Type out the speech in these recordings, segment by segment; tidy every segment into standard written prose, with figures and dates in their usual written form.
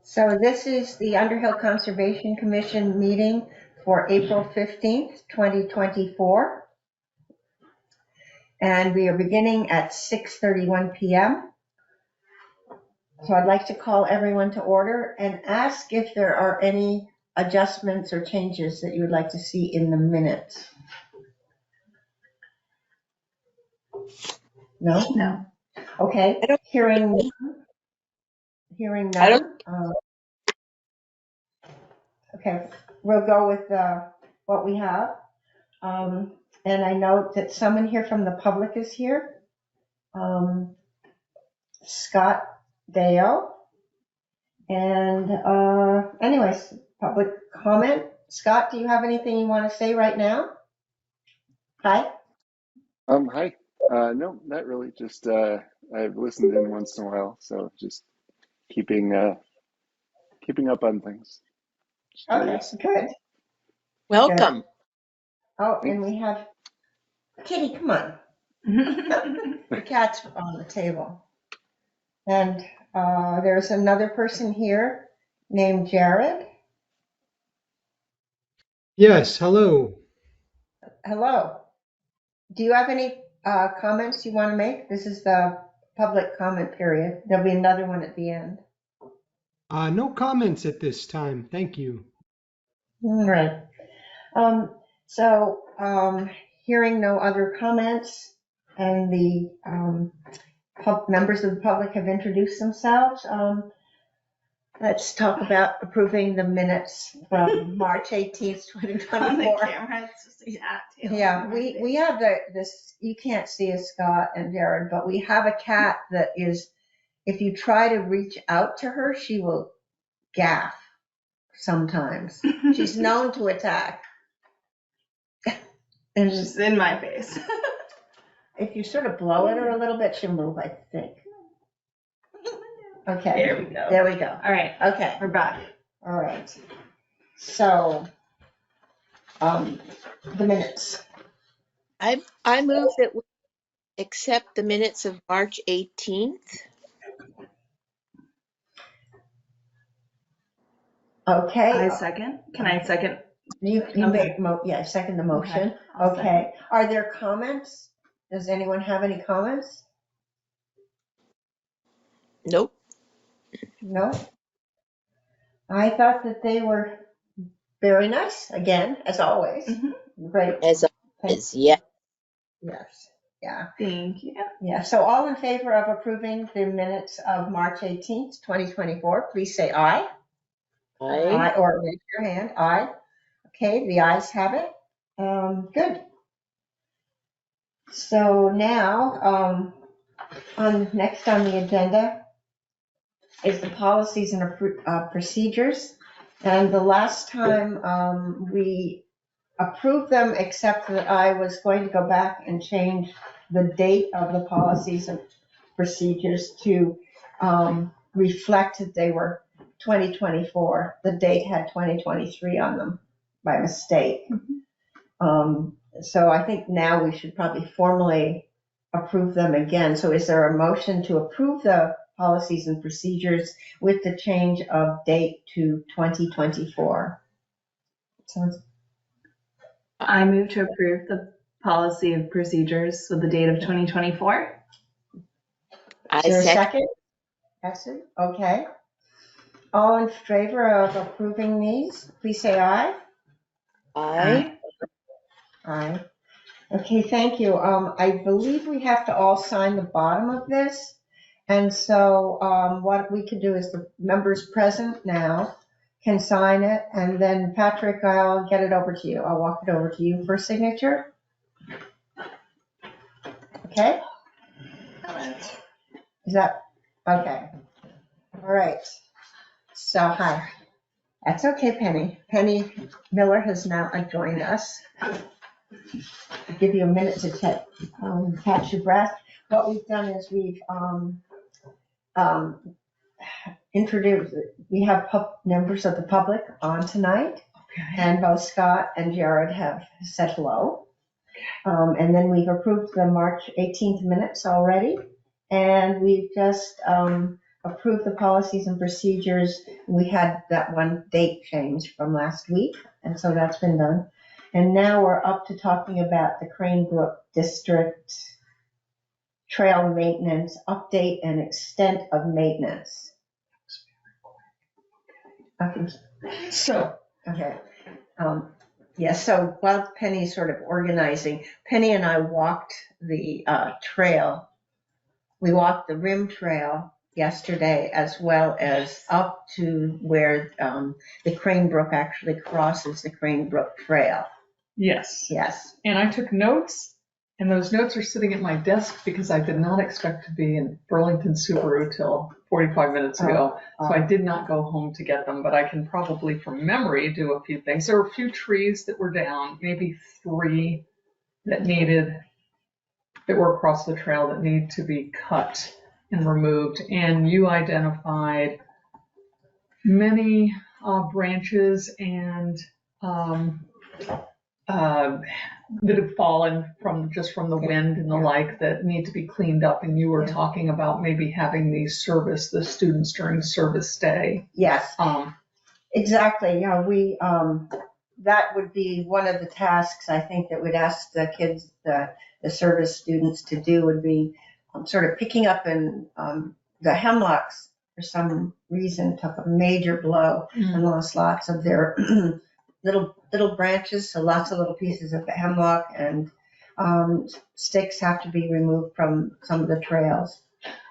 So this is the Underhill Conservation Commission meeting for April 15th, 2024. And we are beginning at 6:31 p.m. So I'd like to call everyone to order and ask if there are any adjustments or changes that you would like to see in the minutes. No? No. Okay. Hearing none. Okay, we'll go with what we have. And I note that someone here from the public is here. Scott Dale. And anyways, public comment. Scott, do you have anything you want to say right now? Hi. Hi. No, not really. Just I've listened in once in a while, so just keeping up on things. Okay, good. Welcome. Good. Oh, and we have Kitty. Come on. The cat's on the table. And there's another person here named Jared. Yes, hello. Hello. Do you have any comments you want to make? This is the public comment period. There'll be another one at the end. No comments at this time. Thank you. All right. Hearing no other comments and the members of the public have introduced themselves, let's talk about approving the minutes from March 18th, 2024. On the camera, it's just Yeah, we have this, you can't see us, Scott and Jared, but we have a cat that is, if you try to reach out to her, she will gaff sometimes. She's known to attack. And She's in my face. if you sort of blow at her a little bit, she'll move, I think. Okay. There we go. There we go. All right, Okay. we're back. All right. So, the minutes. I move that we accept the minutes of March 18th. Okay. I second. Can I second? You Okay. make, second the motion. I'll Okay. Are there comments? Does anyone have any comments? Nope. No? I thought that they were very nice, again, as always. Mm-hmm. Great. As always, yeah. Yes. Yeah. Thank you. Yeah. So all in favor of approving the minutes of March 18th, 2024, please say aye. Aye. Or raise your hand. Aye. Okay, the ayes have it. Good. So now, next on the agenda is the policies and procedures. And the last time we approved them, except that I was going to go back and change the date of the policies and procedures to reflect that they were 2024. The date had 2023 on them by mistake. Mm-hmm. So I think now we should probably formally approve them again. So is there a motion to approve the policies and procedures with the change of date to 2024? I move to approve the policy of procedures with the date of 2024. I Is there a second. Second? Okay. All in favor of approving these, please say aye. Aye. Aye. Okay, thank you. I believe we have to all sign the bottom of this. And so what we can do is the members present now can sign it. And then Patrick, I'll get it over to you. I'll walk it over to you for signature. Okay? Is that okay? All right. So, hi. That's okay, Penny. Penny Miller has now joined us. I'll give you a minute to catch your breath. What we've done is we've introduced, we have members of the public on tonight, and both Scott and Jared have said hello. And then we've approved the March 18th minutes already, and we've just approve the policies and procedures. We had that one date change from last week, and so that's been done. And now we're up to talking about the Crane Brook District trail maintenance, update and extent of maintenance. Okay. Okay. Yeah, so while Penny's sort of organizing, Penny and I walked the trail. We walked the rim trail yesterday, as well as up to where the Crane Brook actually crosses the Crane Brook Trail. Yes. Yes. And I took notes, and those notes are sitting at my desk because I did not expect to be in Burlington Subaru till 45 minutes ago. So I did not go home to get them, but I can probably from memory do a few things. There were a few trees that were down, maybe 3 that were across the trail that need to be cut and removed. And you identified many branches and that have fallen from the wind and the like that need to be cleaned up. And you were talking about maybe having these service the students during service day. Yes. Exactly. Yeah, we that would be one of the tasks I think that we'd ask the kids, the service students to do would be sort of picking up and the hemlocks for some reason took a major blow and lost lots of their little branches, so lots of little pieces of hemlock and sticks have to be removed from some of the trails.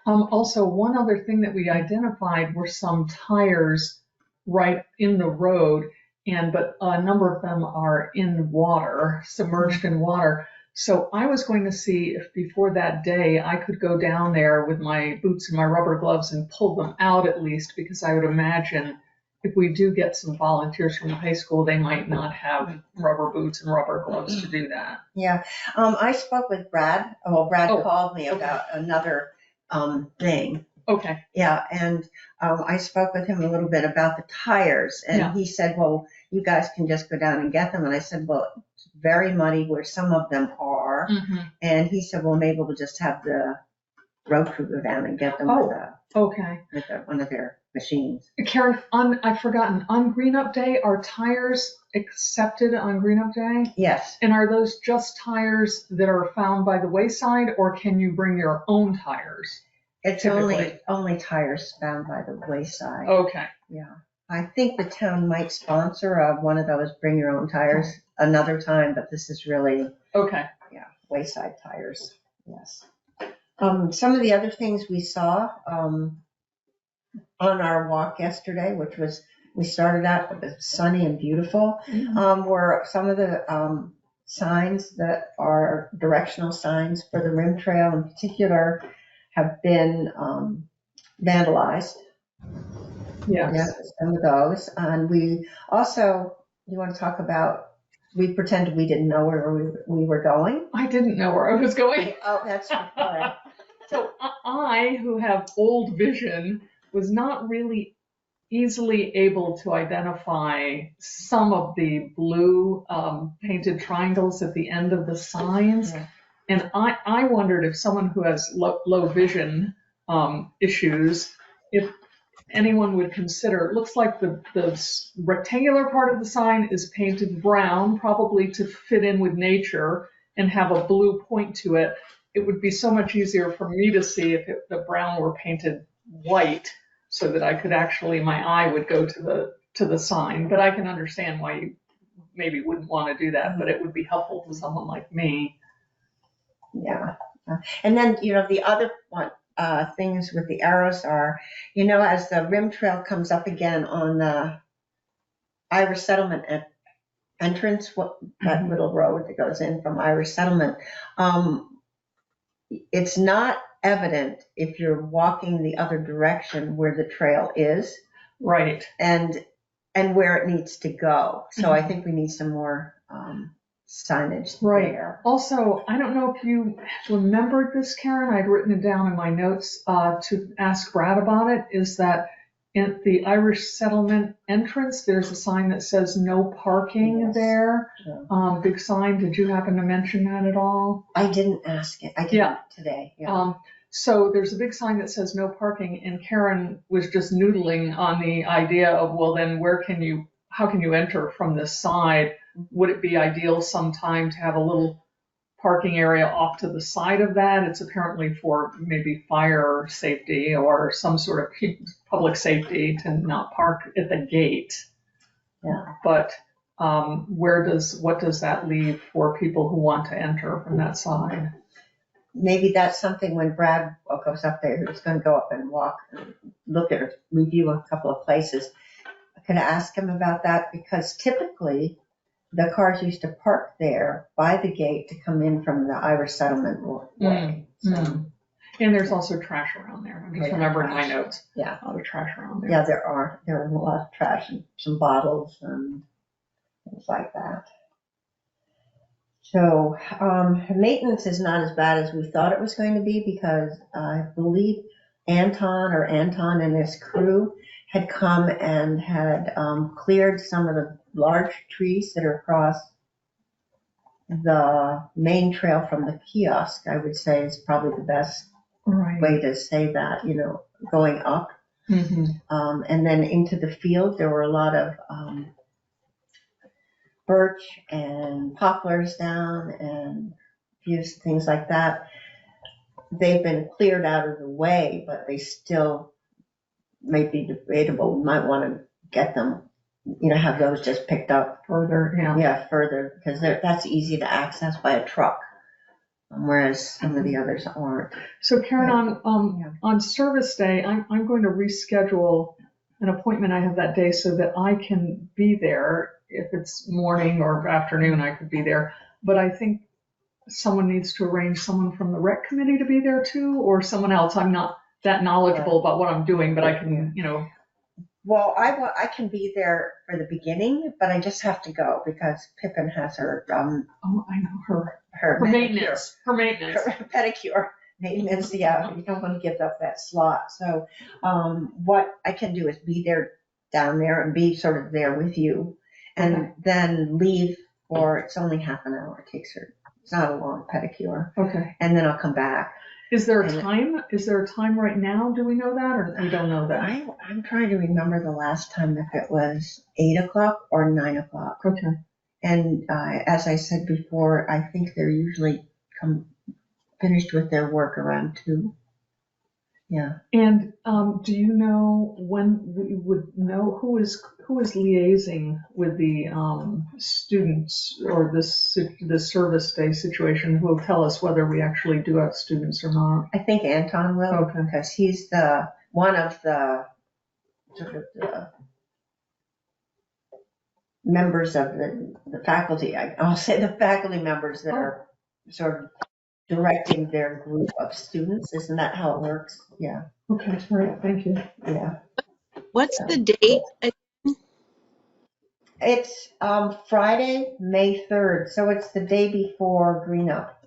Also, one other thing that we identified were some tires right in the road, but a number of them are in water, submerged in water. So I was going to see if before that day I could go down there with my boots and my rubber gloves and pull them out at least, because I would imagine if we do get some volunteers from the high school, they might not have rubber boots and rubber gloves to do that. Yeah, I spoke with Brad. Well, Brad called me about another thing. Okay. Yeah, and I spoke with him a little bit about the tires, and he said, well, you guys can just go down and get them. And I said, well, it's very muddy where some of them are. And he said, well, maybe we'll just have the road crew go down and get them with one of their machines. Karen, I've forgotten, on Green Up Day, are tires accepted on Green Up Day? Yes. And are those just tires that are found by the wayside, or can you bring your own tires? It's only tires found by the wayside. Okay. Yeah. I think the town might sponsor one of those bring your own tires another time, but this is really wayside tires. Yes. Some of the other things we saw on our walk yesterday, which was, we started out, it was sunny and beautiful, were some of the signs that are directional signs for the rim trail in particular have been vandalized. Yes. Yeah, some of those. And we also, you want to talk about, we pretended we didn't know where we were going. I didn't know where I was going. Oh, that's right. So I, who have old vision, was not really easily able to identify some of the blue painted triangles at the end of the signs. Yeah. And I wondered if someone who has low vision issues, if anyone would consider, it looks like the rectangular part of the sign is painted brown, probably to fit in with nature and have a blue point to it. It would be so much easier for me to see if the brown were painted white, so that I could actually, my eye would go to the sign. But I can understand why you maybe wouldn't want to do that, but it would be helpful to someone like me. Yeah. And then, the other one, things with the arrows are, as the rim trail comes up again on the Irish Settlement entrance, that little road that goes in from Irish Settlement, it's not evident if you're walking the other direction where the trail is. Right. And where it needs to go. So I think we need some more signage there. Also, I don't know if you remembered this, Karen. I'd written it down in my notes to ask Brad about it, is that in the Irish Settlement entrance, there's a sign that says no parking there. Yeah. Big sign. Did you happen to mention that at all? I didn't ask it. I did today. Yeah. So there's a big sign that says no parking, and Karen was just noodling on the idea of, well, then how can you enter from this side? Would it be ideal sometime to have a little parking area off to the side of that? It's apparently for maybe fire safety or some sort of public safety to not park at the gate. Yeah. But what does that leave for people who want to enter from that side? Maybe that's something when Brad goes up there, who's going to go up and walk, and look at, review a couple of places. I could ask him about that, because typically the cars used to park there by the gate to come in from the Irish settlement way. So, And there's also trash around there. I'm just remembering my notes. Yeah. A lot of trash around there. yeah, there are a lot of trash and some bottles and things like that. So maintenance is not as bad as we thought it was going to be, because I believe Anton and his crew had come and had cleared some of the large trees that are across the main trail from the kiosk. I would say is probably the best way to say that, going up. And then into the field, there were a lot of birch and poplars down and things like that. They've been cleared out of the way, but they still may be debatable. We might want to get them, have those just picked up Further, further, because that's easy to access by a truck, whereas some of the others aren't. So Karen, on service day, I'm going to reschedule an appointment I have that day so that I can be there. If it's morning or afternoon, I could be there. But I think someone needs to arrange someone from the rec committee to be there too, or someone else. I'm not that knowledgeable about what I'm doing, but I can, Well, I can be there for the beginning, but I just have to go because Pippin has her I know her maintenance. Her maintenance. Her pedicure maintenance. Yeah, you don't want to give up that slot. So what I can do is be there down there and be sort of there with you, and then leave for, it's only half an hour it takes her. It's not a long pedicure. Okay. And then I'll come back. Is there a time? Is there a time right now? Do we know that, or we don't know that? I'm trying to remember the last time, if it was 8 o'clock or 9 o'clock. Okay. And as I said before, I think they're usually finished with their work around 2. Yeah. And do you know when we would know who is liaising with the students, or this service day situation? Who will tell us whether we actually do have students or not? I think Anton will, Okay. because he's one of the sort of the members of the faculty. I'll say the faculty members that are sort of directing their group of students. Isn't that how it works? Yeah. Okay, all right, thank you. Yeah. What's the date? It's Friday, May 3rd, so it's the day before Green Up.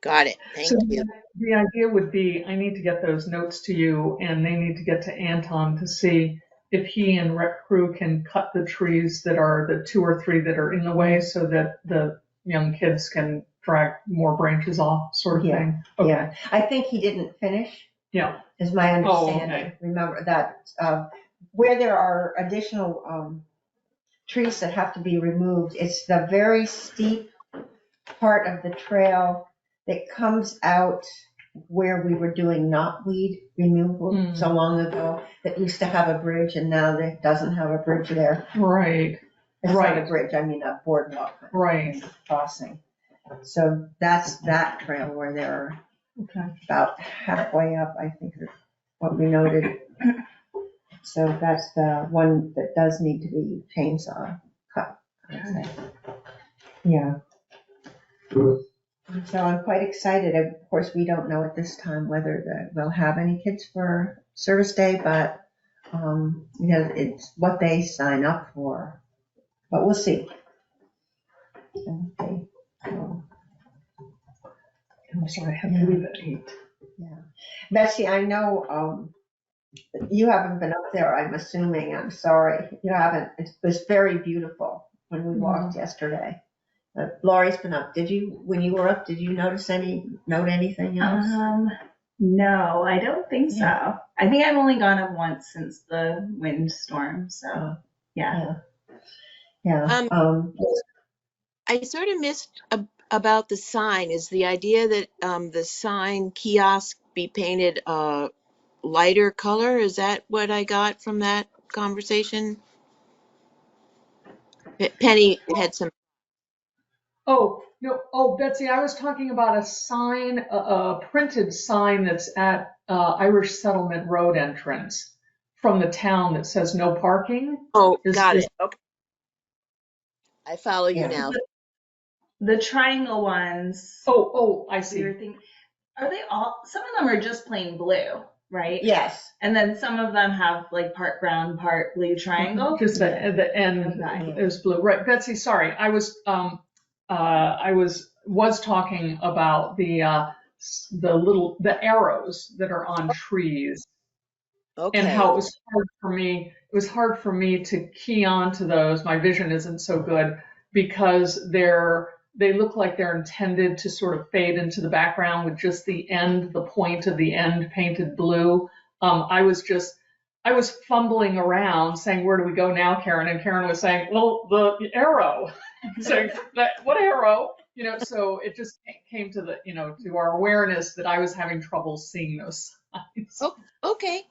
Got it. Thank you. The idea would be, I need to get those notes to you, and they need to get to Anton to see if he and rec crew can cut the trees that are the 2 or 3 that are in the way, so that the young kids can drag more branches off, sort of thing. Okay. Yeah, I think he didn't finish. Yeah. Is my understanding. Okay. Remember that where there are additional trees that have to be removed, it's the very steep part of the trail that comes out where we were doing knotweed removal so long ago, that used to have a bridge, and now that doesn't have a bridge there. Right. It's not a bridge, I mean a boardwalk. Right. Crossing. So that's that trail where they're about halfway up, I think is what we noted. So that's the one that does need to be chainsaw cut, I'd say. Yeah. So I'm quite excited. Of course, we don't know at this time whether we'll have any kids for service day, but it's what they sign up for. But we'll see. Okay. I'm sorry, I have to leave at 8. Yeah. Betsy, I know you haven't been up there, I'm assuming. I'm sorry. You haven't. It was very beautiful when we walked yesterday. Laurie's been up. When you were up, did you note anything else? No, I don't think so. Yeah. I think I've only gone up once since the windstorm, so yeah. Yeah. I sort of missed about the sign. Is the idea that the sign kiosk be painted lighter color? Is that what I got from that conversation? Penny had some. Oh, no. Oh, Betsy, I was talking about a sign, a printed sign that's at Irish Settlement Road entrance from the town that says no parking. Oh, Is, got is, it. Okay, I follow you Yeah. now. The triangle ones, I we see. were thinking, are they all, some of them are just plain blue, right? Yes. And then some of them have like part brown, part blue triangle. Just the end Okay. is blue. Right, Betsy, sorry. I was talking about the arrows that are on trees and Okay. how it was hard for me to key on to those. My vision isn't so good because they look like they're intended to sort of fade into the background with just the point of the end painted blue. I was fumbling around saying, where do we go now, Karen? And Karen was saying, well, the arrow. Saying, what arrow? So it just came to to our awareness that I was having trouble seeing those signs. Oh, okay.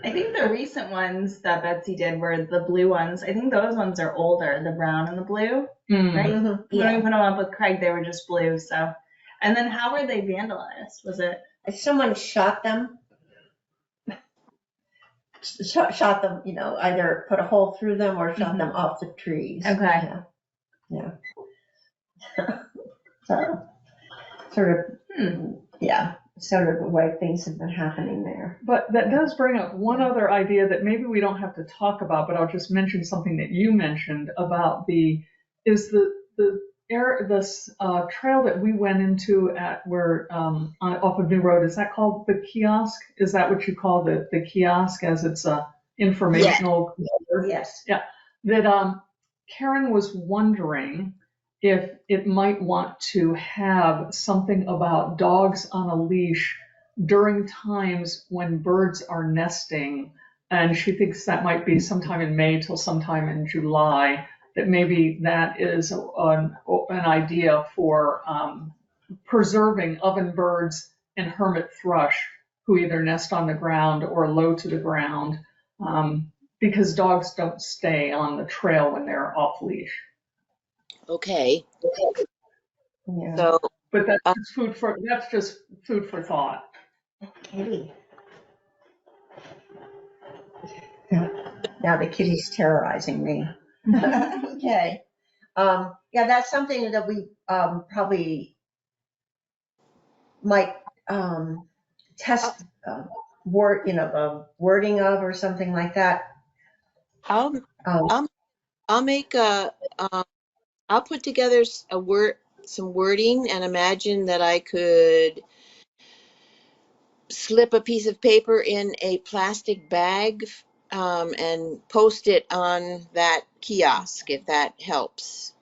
I think the recent ones that Betsy did were the blue ones. I think those ones are older, the brown and the blue, right? Mhm. When we Yeah. put them up with Craig, they were just blue. So, and then how were they vandalized? Was it? Someone shot them. Shot them, either put a hole through them or shot them off the trees. Okay. Yeah. So, sort of the way things have been happening there. But that does bring up one other idea that maybe we don't have to talk about, but I'll just mention something that you mentioned about the trail that we went into at where off of New Road. Is that called the kiosk? Is that what you call the kiosk, as it's a informational? Yes. Yeah. That Karen was wondering if it might want to have something about dogs on a leash during times when birds are nesting. And she thinks that might be sometime in May till sometime in July, that maybe that is an idea for preserving ovenbirds and hermit thrush who either nest on the ground or low to the ground, because dogs don't stay on the trail when they're off leash. Okay. Yeah. So, But that's just food for thought. Kitty. Now the kitty's terrorizing me. Okay. Yeah, that's something that we probably might test wording of or something like that. I'll Um, I'll make I'll put together some wording, and imagine that I could slip a piece of paper in a plastic bag and post it on that kiosk, if that helps.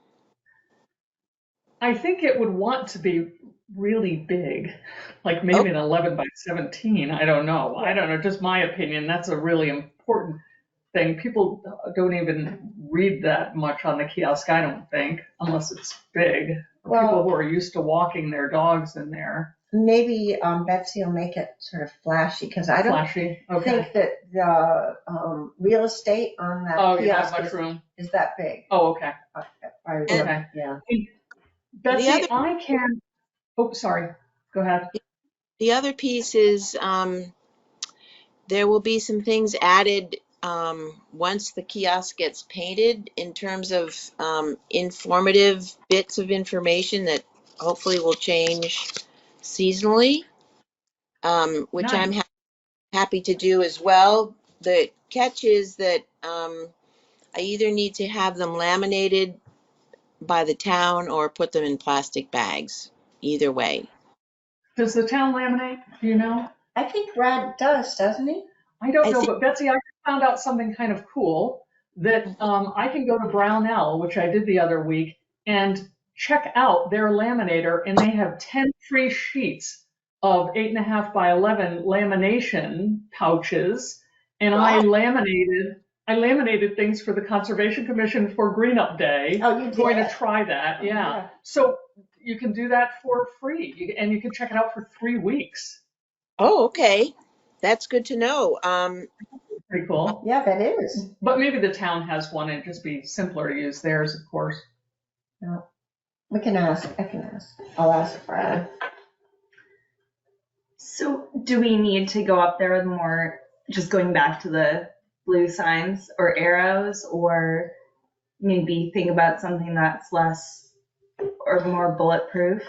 I think it would want to be really big, like Oh, maybe an 11 by 17. I don't know. I don't know. Just my opinion. That's a really important thing. People don't even read that much on the kiosk, I don't think, unless it's big. Well- People who are used to walking their dogs in there. Maybe Betsy will make it sort of flashy because I don't Flashy. Okay. think that the real estate on that Oh, you have kiosk much room. is that big. Oh, okay. Yeah. Betsy, other- I can. Oh, sorry. Go ahead. the other piece is there will be some things added once the kiosk gets painted in terms of informative bits of information that hopefully will change seasonally, which Nice. I'm happy to do as well. The catch is that I either need to have them laminated by the town or put them in plastic bags. Either way. Does the town laminate? Do you know? I think Brad does, doesn't he? I don't I know, think- but Betsy, I found out something kind of cool. that I can go to Brownell, which I did the other week, and check out their laminator, and they have 10 free sheets of 8.5 by 11 lamination pouches, and I laminated things for the Conservation Commission for Green Up Day. Oh, you I'm going to did? try that, Oh, yeah. yeah. So you can do that for free, and you can check it out for 3 weeks. Oh, okay. That's good to know. Pretty cool. Yeah, that is. But maybe the town has one, and it'd just be simpler to use theirs, of course. No. We can ask, I can ask. I'll ask Brad. So do we need to go up there with more, just going back to the blue signs or arrows, or maybe think about something that's less or more bulletproof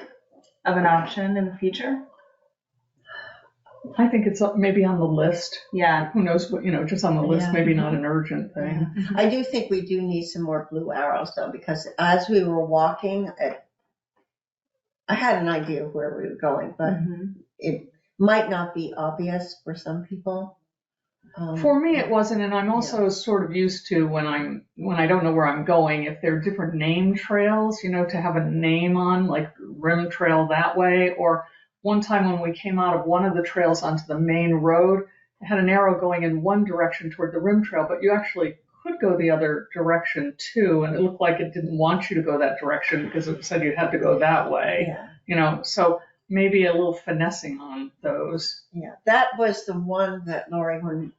of an option in the future? I think it's maybe on the list. Yeah. Who knows what, just on the list, Yeah. maybe not an urgent thing. I do think we do need some more blue arrows though, because as we were walking, I had an idea of where we were going, but it might not be obvious for some people. For me, it wasn't, and I'm also sort of used to when I don't know where I'm going, if there are different name trails, to have a name on, like Rim Trail that way, or one time when we came out of one of the trails onto the main road, it had an arrow going in one direction toward the Rim Trail, but you actually could go the other direction too, and it looked like it didn't want you to go that direction because it said you had to go that way. Yeah. So maybe a little finessing on those. Yeah, that was the one that Lori, when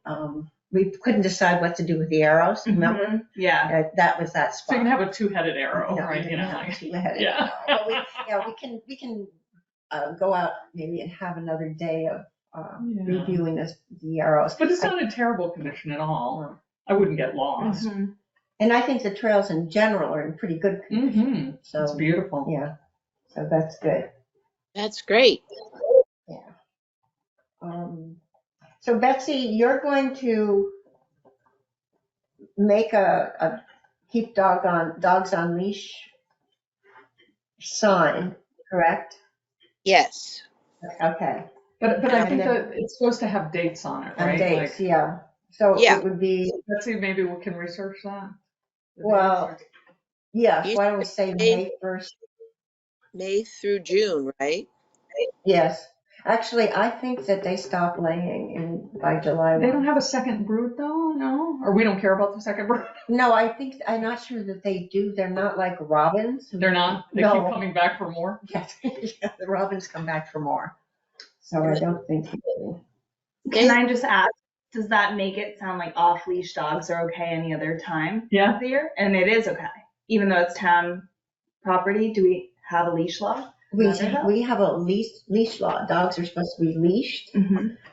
we couldn't decide what to do with the arrows, remember? Yeah. That was that spot. So you can have a two-headed arrow, No, right? we didn't have two-headed Yeah. arrow. But we can go out maybe and have another day of reviewing the arrows. But it's not in terrible condition at all. I wouldn't get lost. And I think the trails in general are in pretty good condition. So It's beautiful. yeah, so that's good. That's great. Yeah. So Betsy, you're going to make a keep dogs on leash sign, correct? Yes. Okay. But I think that it's supposed to have dates on it, right? And dates, yeah. So Yeah. it would be, Let's see, maybe we can research that. well, yeah, You why don't we say May 1st? May through June, right? Yes. Actually, I think that they stop laying by July 1. They don't have a second brood though, no? Or we don't care about the second brood? No, I'm not sure that they do. They're not like robins. They're not? They No. keep coming back for more? Yes, yeah, the robins come back for more. So I don't think they do. Can I just ask, does that make it sound like off-leash dogs are okay any other time Yeah. of the year? And it is okay, even though it's town property. Do we have a leash law? We have a leash law. Dogs are supposed to be leashed,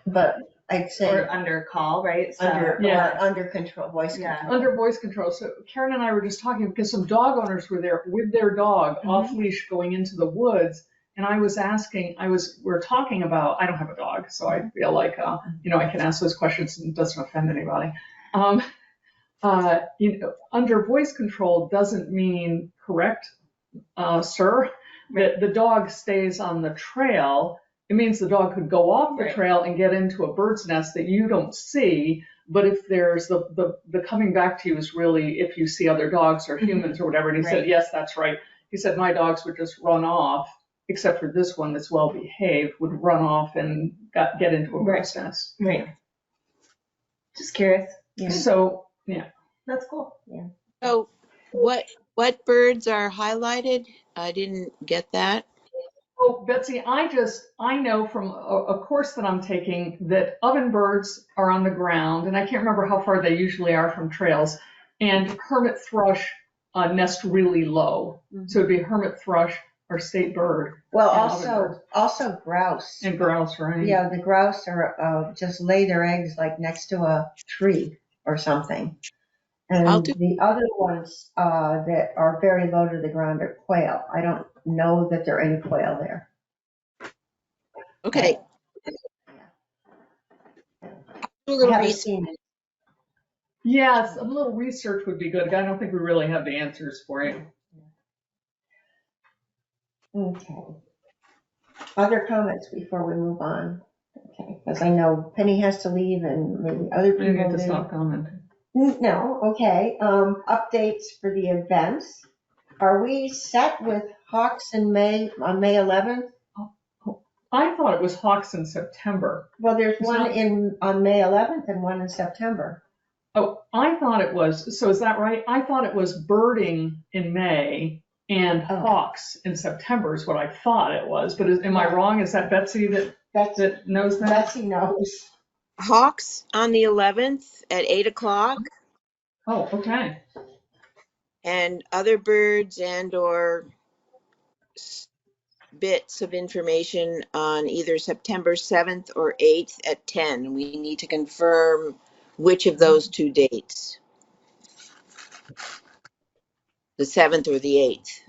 but I'd say Or under call, right? So, under control, voice control. Under voice control. So Karen and I were just talking because some dog owners were there with their dog off leash going into the woods. And I was asking, we're talking about, I don't have a dog, so I feel like, I can ask those questions and it doesn't offend anybody. Under voice control doesn't mean correct, sir, that the dog stays on the trail. It means the dog could go off the trail and get into a bird's nest that you don't see. But if there's the coming back to you is really if you see other dogs or humans or whatever. And he said, yes, that's right. He said, my dogs would just run off, except for this one that's well behaved, would run off and get into a bird's nest. Right. Just curious. Yeah. So, yeah. That's cool. Yeah. So what birds are highlighted? I didn't get that. Oh, Betsy, I know from a course that I'm taking that ovenbirds are on the ground, and I can't remember how far they usually are from trails, and hermit thrush nest really low. So it'd be hermit thrush or state bird. Well, also grouse. And grouse, right? Yeah, the grouse are just lay their eggs like next to a tree or something. And the other ones that are very low to the ground are quail. I don't know that there are any quail there. Okay. Yes, a little research would be good. I don't think we really have the answers for you. Okay. Other comments before we move on? Okay, because I know Penny has to leave and maybe other people We need to do. stop commenting. No, okay. Updates for the events. Are we set with Hawks in May, on May 11th? I thought it was Hawks in September. Well, there's It's one not- on May 11th and one in September. Oh, I thought it was, so is that right? I thought it was birding in May and Oh. Hawks in September is what I thought it was, but am I wrong? Is that Betsy that knows that? Betsy knows. Hawks on the 11th at 8 o'clock, Oh, okay. and other birds and or bits of information on either September 7th or 8th at 10. We need to confirm which of those two dates, the 7th or the 8th.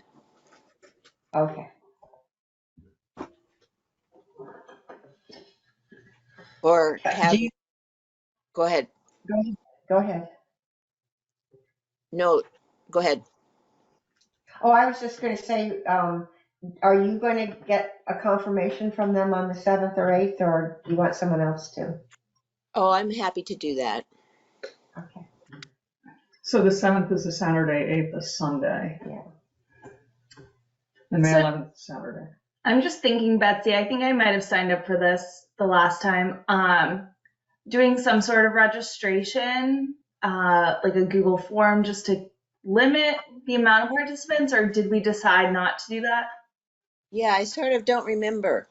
Okay. Or have, go ahead. Go ahead. No, go ahead. Oh, I was just going to say, are you going to get a confirmation from them on the 7th or 8th, or do you want someone else to? Oh, I'm happy to do that. Okay. So the 7th is a Saturday, 8th is Sunday. Yeah. And May So- 11th is Saturday. I'm just thinking, Betsy, I think I might have signed up for this the last time. Doing some sort of registration, like a Google form, just to limit the amount of participants, or did we decide not to do that? Yeah, I sort of don't remember.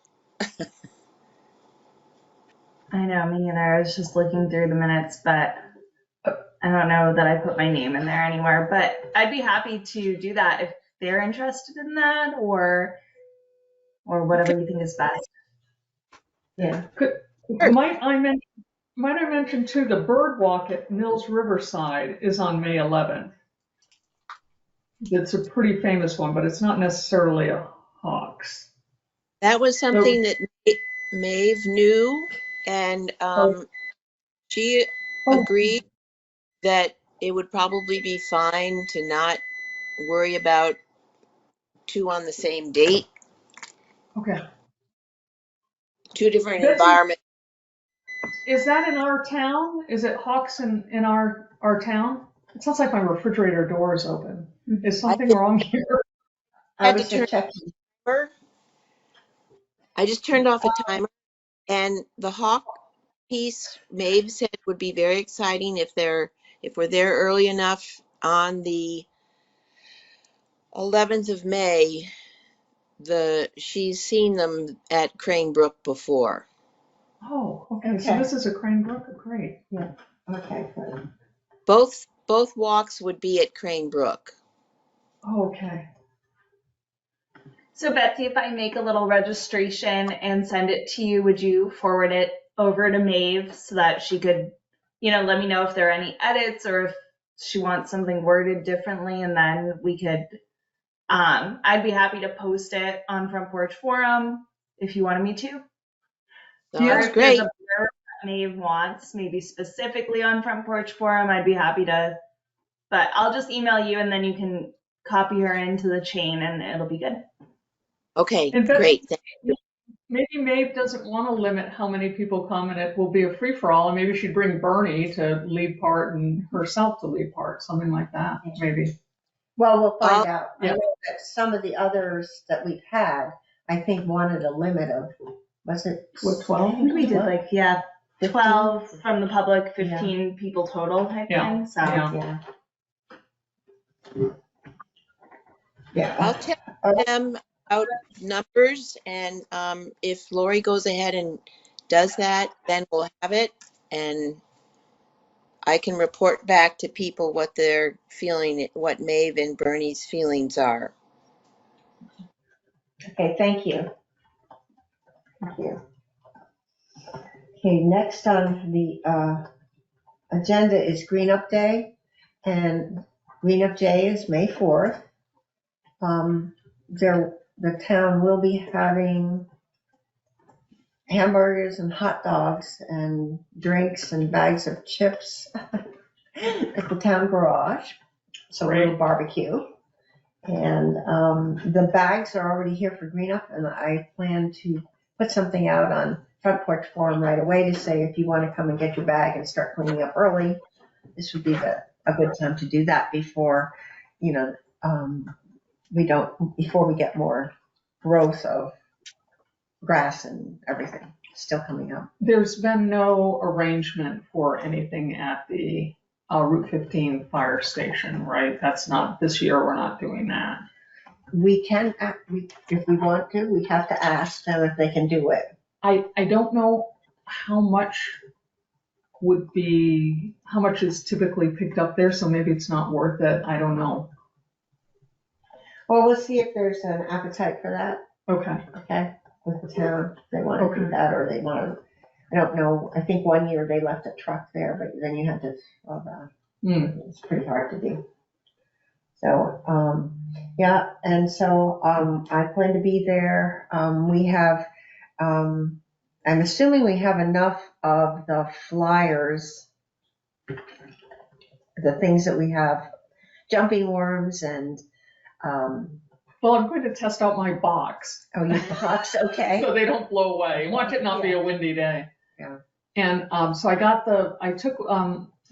I know, me neither. I was just looking through the minutes, but I don't know that I put my name in there anywhere. But I'd be happy to do that if they're interested in that, or whatever you think is best. Yeah. Might I mention too, the bird walk at Mills Riverside is on May 11th. It's a pretty famous one, but it's not necessarily a Hawks. That was something that Maeve knew, and she agreed that it would probably be fine to not worry about two on the same date, Okay. two different Betsy- environments. Is that in our town? Is it Hawks in our town? It sounds like my refrigerator door is open. Is something wrong here? I Had was to turn just checking. I just turned off a timer, and the Hawk piece, Maeve said, would be very exciting if we're there early enough on the 11th of May. She's seen them at Crane Brook before. Oh, okay. So this is a Crane Brook. Great. Yeah. Okay. Good. Both walks would be at Crane Brook. Oh, okay. So Betsy, if I make a little registration and send it to you, would you forward it over to Maeve so that she could, let me know if there are any edits or if she wants something worded differently, and then we could, I'd be happy to post it on Front Porch Forum if you wanted me to. So Or that's if great. there's a blurb that Maeve wants, maybe specifically on Front Porch Forum, I'd be happy to, but I'll just email you and then you can copy her into the chain and it'll be good. Okay, And Betsy, great. Thank you. maybe Maeve doesn't want to limit how many people come, and it will be a free-for-all, and maybe she'd bring Bernie to lead part and herself to lead part, something like that, maybe. Well, we'll find out. yeah. I know that some of the others that we've had, I think wanted a limit of, was it? What, 12? I think we did 12 from the public, 15 Yeah. people total type Yeah. thing. So Yeah. Yeah. I'll tell them about numbers, and if Lori goes ahead and does that, then we'll have it, and I can report back to people what they're feeling, what Maeve and Bernie's feelings are. Okay, thank you. Thank you. Okay, next on the agenda is Green Up Day, and Green Up Day is May 4th. The town will be having hamburgers and hot dogs and drinks and bags of chips at the town garage. So a little barbecue. And the bags are already here for Green Up, and I plan to put something out on Front Porch Forum right away to say if you want to come and get your bag and start cleaning up early, this would be a good time to do that before, you know, before we get more growth of grass and everything still coming up. There's been no arrangement for anything at the Route 15 fire station, right? That's not, this year we're not doing that. We can, if we want to, we have to ask them if they can do it. I don't know how much is typically picked up there, so maybe it's not worth it. I don't know. Well, we'll see if there's an appetite for that, Okay. okay, with the town. If they want to do Okay. that, or they want to, I don't know. I think one year they left a truck there, but then you had to, it's pretty hard to do. So, yeah, and so I'm going to be there. We have, I'm assuming we have enough of the flyers, the things that we have, jumping worms and, Well, I'm going to test out my box. oh, you box, okay. So they don't blow away. Watch it not be a windy day. Yeah. And so I took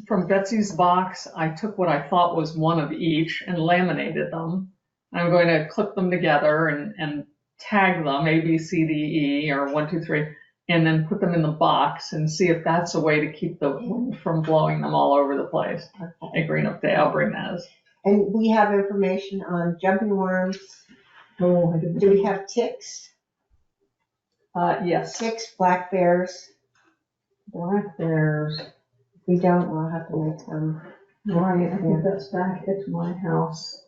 from Betsy's box, I took what I thought was one of each and laminated them. I'm going to clip them together and tag them A, B, C, D, E, or 1, 2, 3, and then put them in the box and see if that's a way to keep the wind from blowing them all over the place. I agree enough day. I'll bring those. And we have information on jumping worms. Oh, I didn't. Do we have ticks? Yes. Ticks, black bears. Black bears. We don't, we'll have to make some. Right, I think that's back at my house.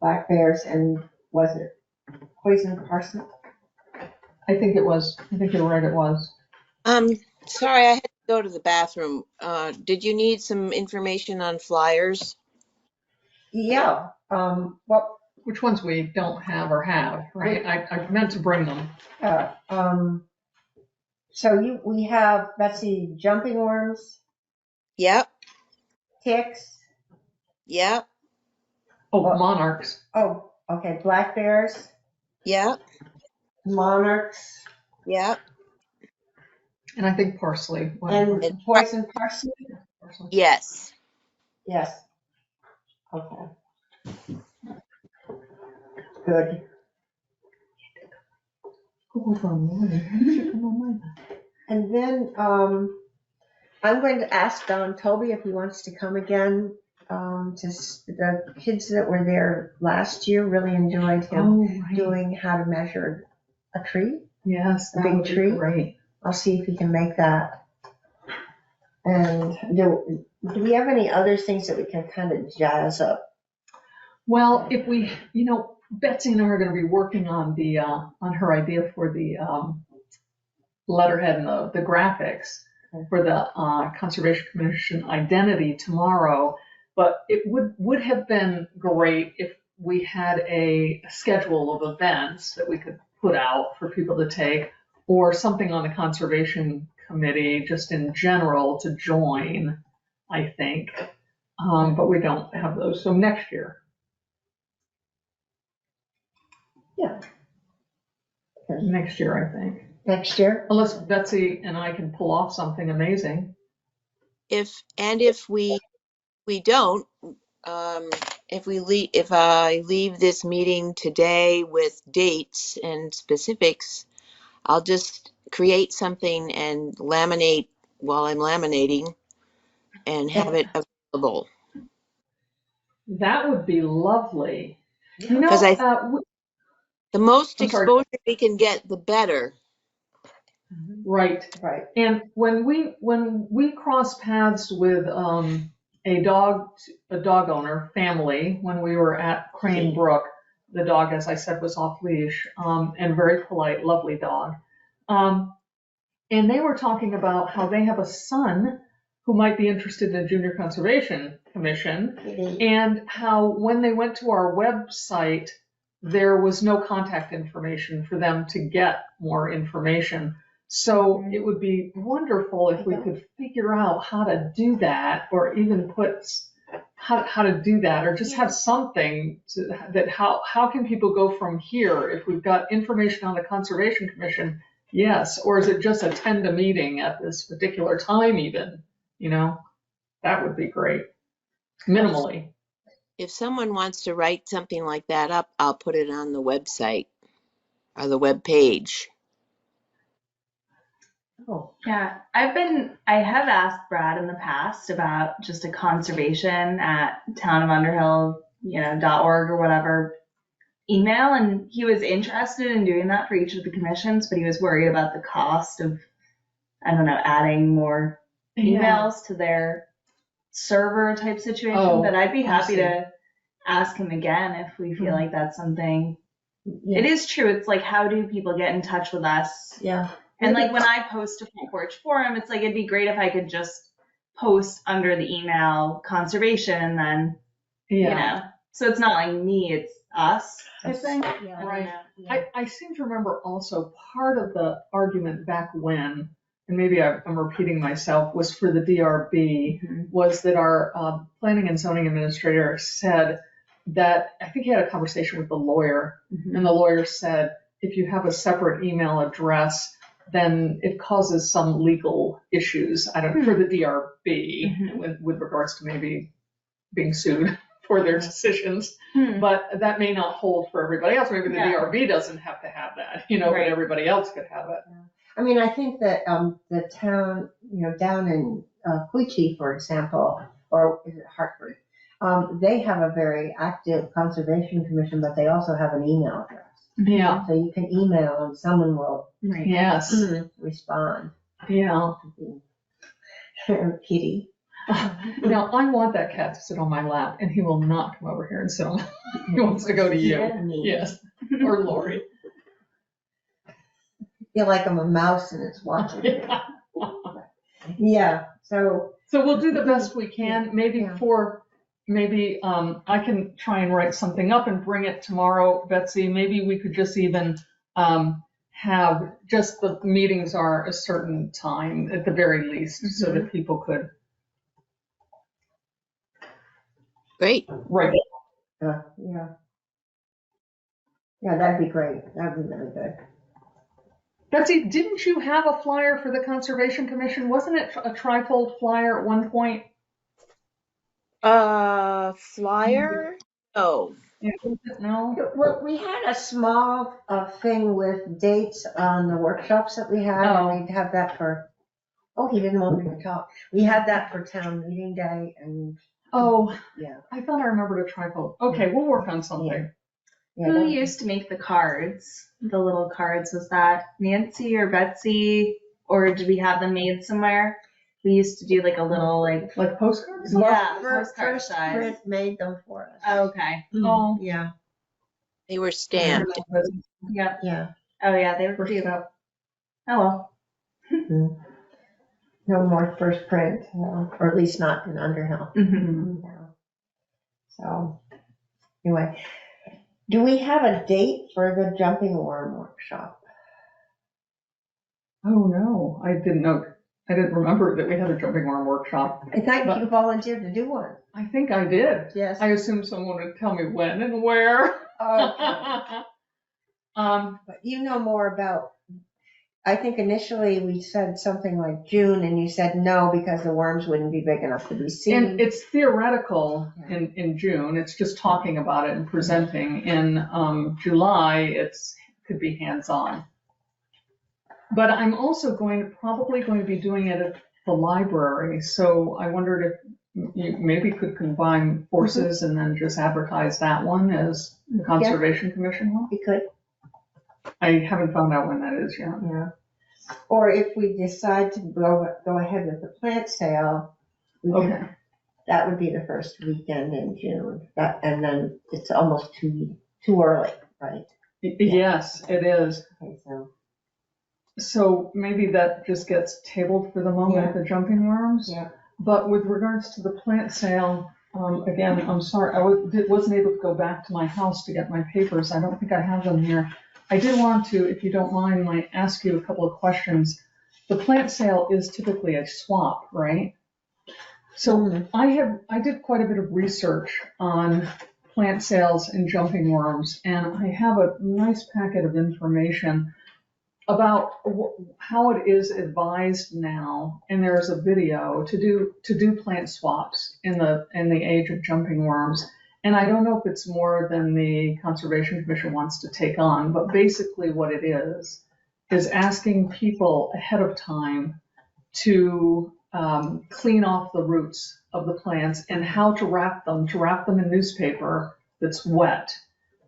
Black bears, and was it poison parsnip? I think it was. I think you're right, it was. Sorry, I had to go to the bathroom. Did you need some information on flyers? Yeah, well, Which ones we don't have or have, right? I meant to bring them. so we have, Betsy, jumping worms, Yep, ticks, yep, Oh, monarchs. oh, okay, black bears, yep, monarchs, yep. And I think parsley. and poison parsnip? Parsley. Yes. Yes. Okay. Good. And then I'm going to ask Don Toby if he wants to come again. The kids that were there last year really enjoyed him Oh, right. doing how to measure a tree. Yes, A that big would be tree. great. I'll see if he can make that. And do we have any other things that we can kind of jazz up? Well, if we, Betsy and I are going to be working on on her idea for the letterhead and the graphics for the Conservation Commission identity tomorrow. But it would have been great if we had a schedule of events that we could put out for people to take, or something on the Conservation Committee just in general to join, I think. But we don't have those. So next year. Yeah. Next year, I think. Next year? Unless Betsy and I can pull off something amazing. If we don't, if I leave this meeting today with dates and specifics, I'll just create something and laminate while I'm laminating and have it available. That would be lovely. Because the most I'm sorry. exposure we can get, the better. Right. Right. And when we crossed paths with a dog owner family when we were at Crane Brook, the dog, as I said, was off leash, and very polite, lovely dog. And they were talking about how they have a son who might be interested in the Junior Conservation Commission, and how when they went to our website, there was no contact information for them to get more information. So it would be wonderful if we could figure out how to do that, or even put how to do that, or just have something that how can people go from here if we've got information on the Conservation Commission? Yes, or is it just attend a meeting at this particular time even? That would be great. minimally. If someone wants to write something like that up, I'll put it on the website or the web page. Oh, Yeah, I have asked Brad in the past about just a conservation at townofundurhill.org or whatever email, and he was interested in doing that for each of the commissions, but he was worried about the cost of, I don't know, adding more emails to their server type situation. Oh, but I'd be I happy see. to ask him again if we feel like that's something. yeah, It is true. It's like, how do people get in touch with us? yeah. And like when I post a front porch forum, it's like it'd be great if I could just post under the email conservation and then, you know. So it's not like me, it's us type thing. Yeah. I don't Right. know. Yeah. I seem to remember also part of the argument back when, and maybe I'm repeating myself, was for the DRB, was that our planning and zoning administrator said that, I think he had a conversation with the lawyer, and the lawyer said, if you have a separate email address, then it causes some legal issues, I don't, for the DRB, with regards to maybe being sued for their decisions. But that may not hold for everybody else. Maybe the DRB doesn't have to have that, but Right. everybody else could have it. I mean, I think that the town, down in Quechee, for example, or is it Hartford, they have a very active conservation commission, but they also have an email address. Yeah. So you can email and someone will Right. Yes. respond. Yeah. Kitty. Now, I want that cat to sit on my lap, and he will not come over here and sit on. He wants to go to you. Me. Yes. Or Lori. Feel like I'm a mouse and it's watching. Yeah. Yeah. So So we'll do the best we can. Maybe Yeah. I can try and write something up and bring it tomorrow, Betsy. Maybe we could just even have just the meetings are a certain time at the very least, so that people could Great. write. yeah. Yeah, that'd be great. That'd be really good. Betsy, didn't you have a flyer for the Conservation Commission? Wasn't it a trifold flyer at one point? Flyer? Oh, No. Well, we had a small thing with dates on the workshops that we had, Oh. and we'd have that for, he didn't want me to talk. We had that for town meeting day, and Oh, yeah. I thought I remembered a trifold. Okay, we'll work on something. Yeah, Who that- used to make the cards? The little cards, was that Nancy or Betsy? Or did we have them made somewhere? We used to do like a little like, Like postcards? yeah, First postcard size. print made them for us. Oh, okay. Oh. Yeah, they were stamped. Yeah. yeah. Oh yeah, they were cute. Oh well. No more first print, or at least not in Underhill. No. So, anyway, do we have a date for the jumping worm workshop? Oh, no, I didn't know. I didn't remember that we had a jumping worm workshop. I thought you volunteered to do one. I think I did. Yes. I assumed someone would tell me when and where. Okay. But you know more about, I think initially we said something like June, and you said no because the worms wouldn't be big enough to be seen. And it's theoretical in June. It's just talking about it and presenting. In July, it's could be hands-on. But I'm also probably going to be doing it at the library. So I wondered if you maybe could combine forces and then just advertise that one as the Conservation Commission one. We could, I haven't found out when that is yet. yeah. Or if we decide to go ahead with the plant sale, Okay. that would be the first weekend in June. And then it's almost too early, right? Yes, it is. Okay, so. So maybe that just gets tabled for the moment, the jumping worms. Yeah. But with regards to the plant sale, again, I'm sorry, I wasn't able to go back to my house to get my papers. I don't think I have them here. I did want to, if you don't mind, might ask you a couple of questions. The plant sale is typically a swap, right? So I did quite a bit of research on plant sales and jumping worms, and I have a nice packet of information. about how it is advised now, and there's a video to do plant swaps in the age of jumping worms. And I don't know if it's more than the Conservation Commission wants to take on, but basically what it is asking people ahead of time to clean off the roots of the plants and how to wrap them in newspaper that's wet,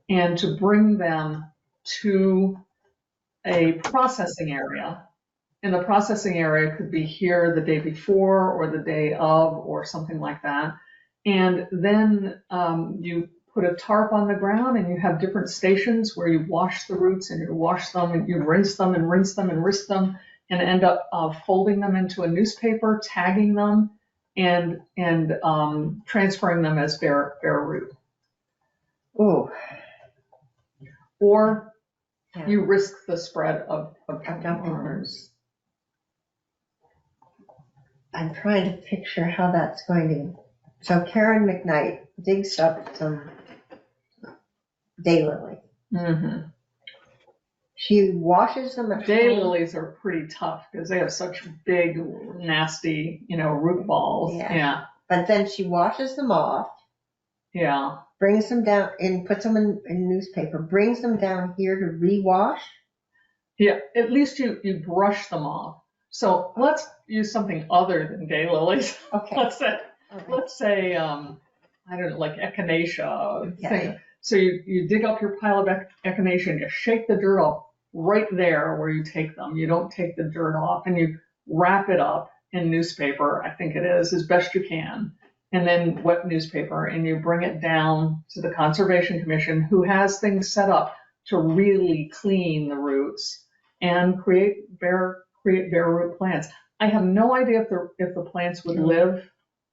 and to bring them to a processing area. And the processing area could be here the day before or the day of or something like that. And then you put a tarp on the ground and you have different stations where you wash the roots and you wash them and you rinse them and rinse them and rinse them and end up folding them into a newspaper, tagging them, and transferring them as bare root. Ooh. Or Yeah. you risk the spread of Jumping worms. I'm trying to picture how that's going to. So Karen McKnight digs up some daylily. Mm-hmm. She washes them at home. Daylilies are pretty tough because they have such big, nasty, root balls. Yeah. But then she washes them off. Yeah. Brings them down and puts them in newspaper. Brings them down here to rewash. Yeah. At least you brush them off. So let's use something other than daylilies. Okay. Let's say I don't know, like echinacea. Okay. So you dig up your pile of echinacea and you shake the dirt off right there where you take them. You don't take the dirt off, and you wrap it up in newspaper, I think it is, as best you can, and then wet newspaper, and you bring it down to the Conservation Commission, who has things set up to really clean the roots and create bare root plants. I have no idea if the plants would live.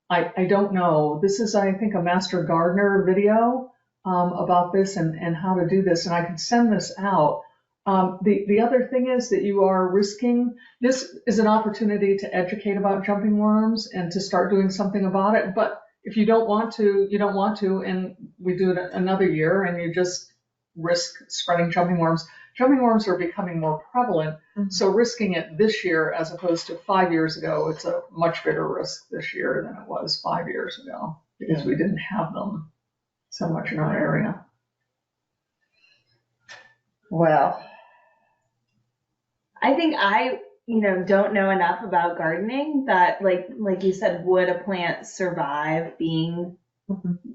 I don't know. This is, I think, a Master Gardener video about this and how to do this, and I could send this out. The other thing is that you are risking, this is an opportunity to educate about jumping worms and to start doing something about it. But if you don't want to, you don't want to, and we do it another year and you just risk spreading jumping worms. Jumping worms are becoming more prevalent, so risking it this year as opposed to 5 years ago, it's a much bigger risk this year than it was 5 years ago because we didn't have them so much in our area. Well, I think I don't know enough about gardening that, like you said, would a plant survive being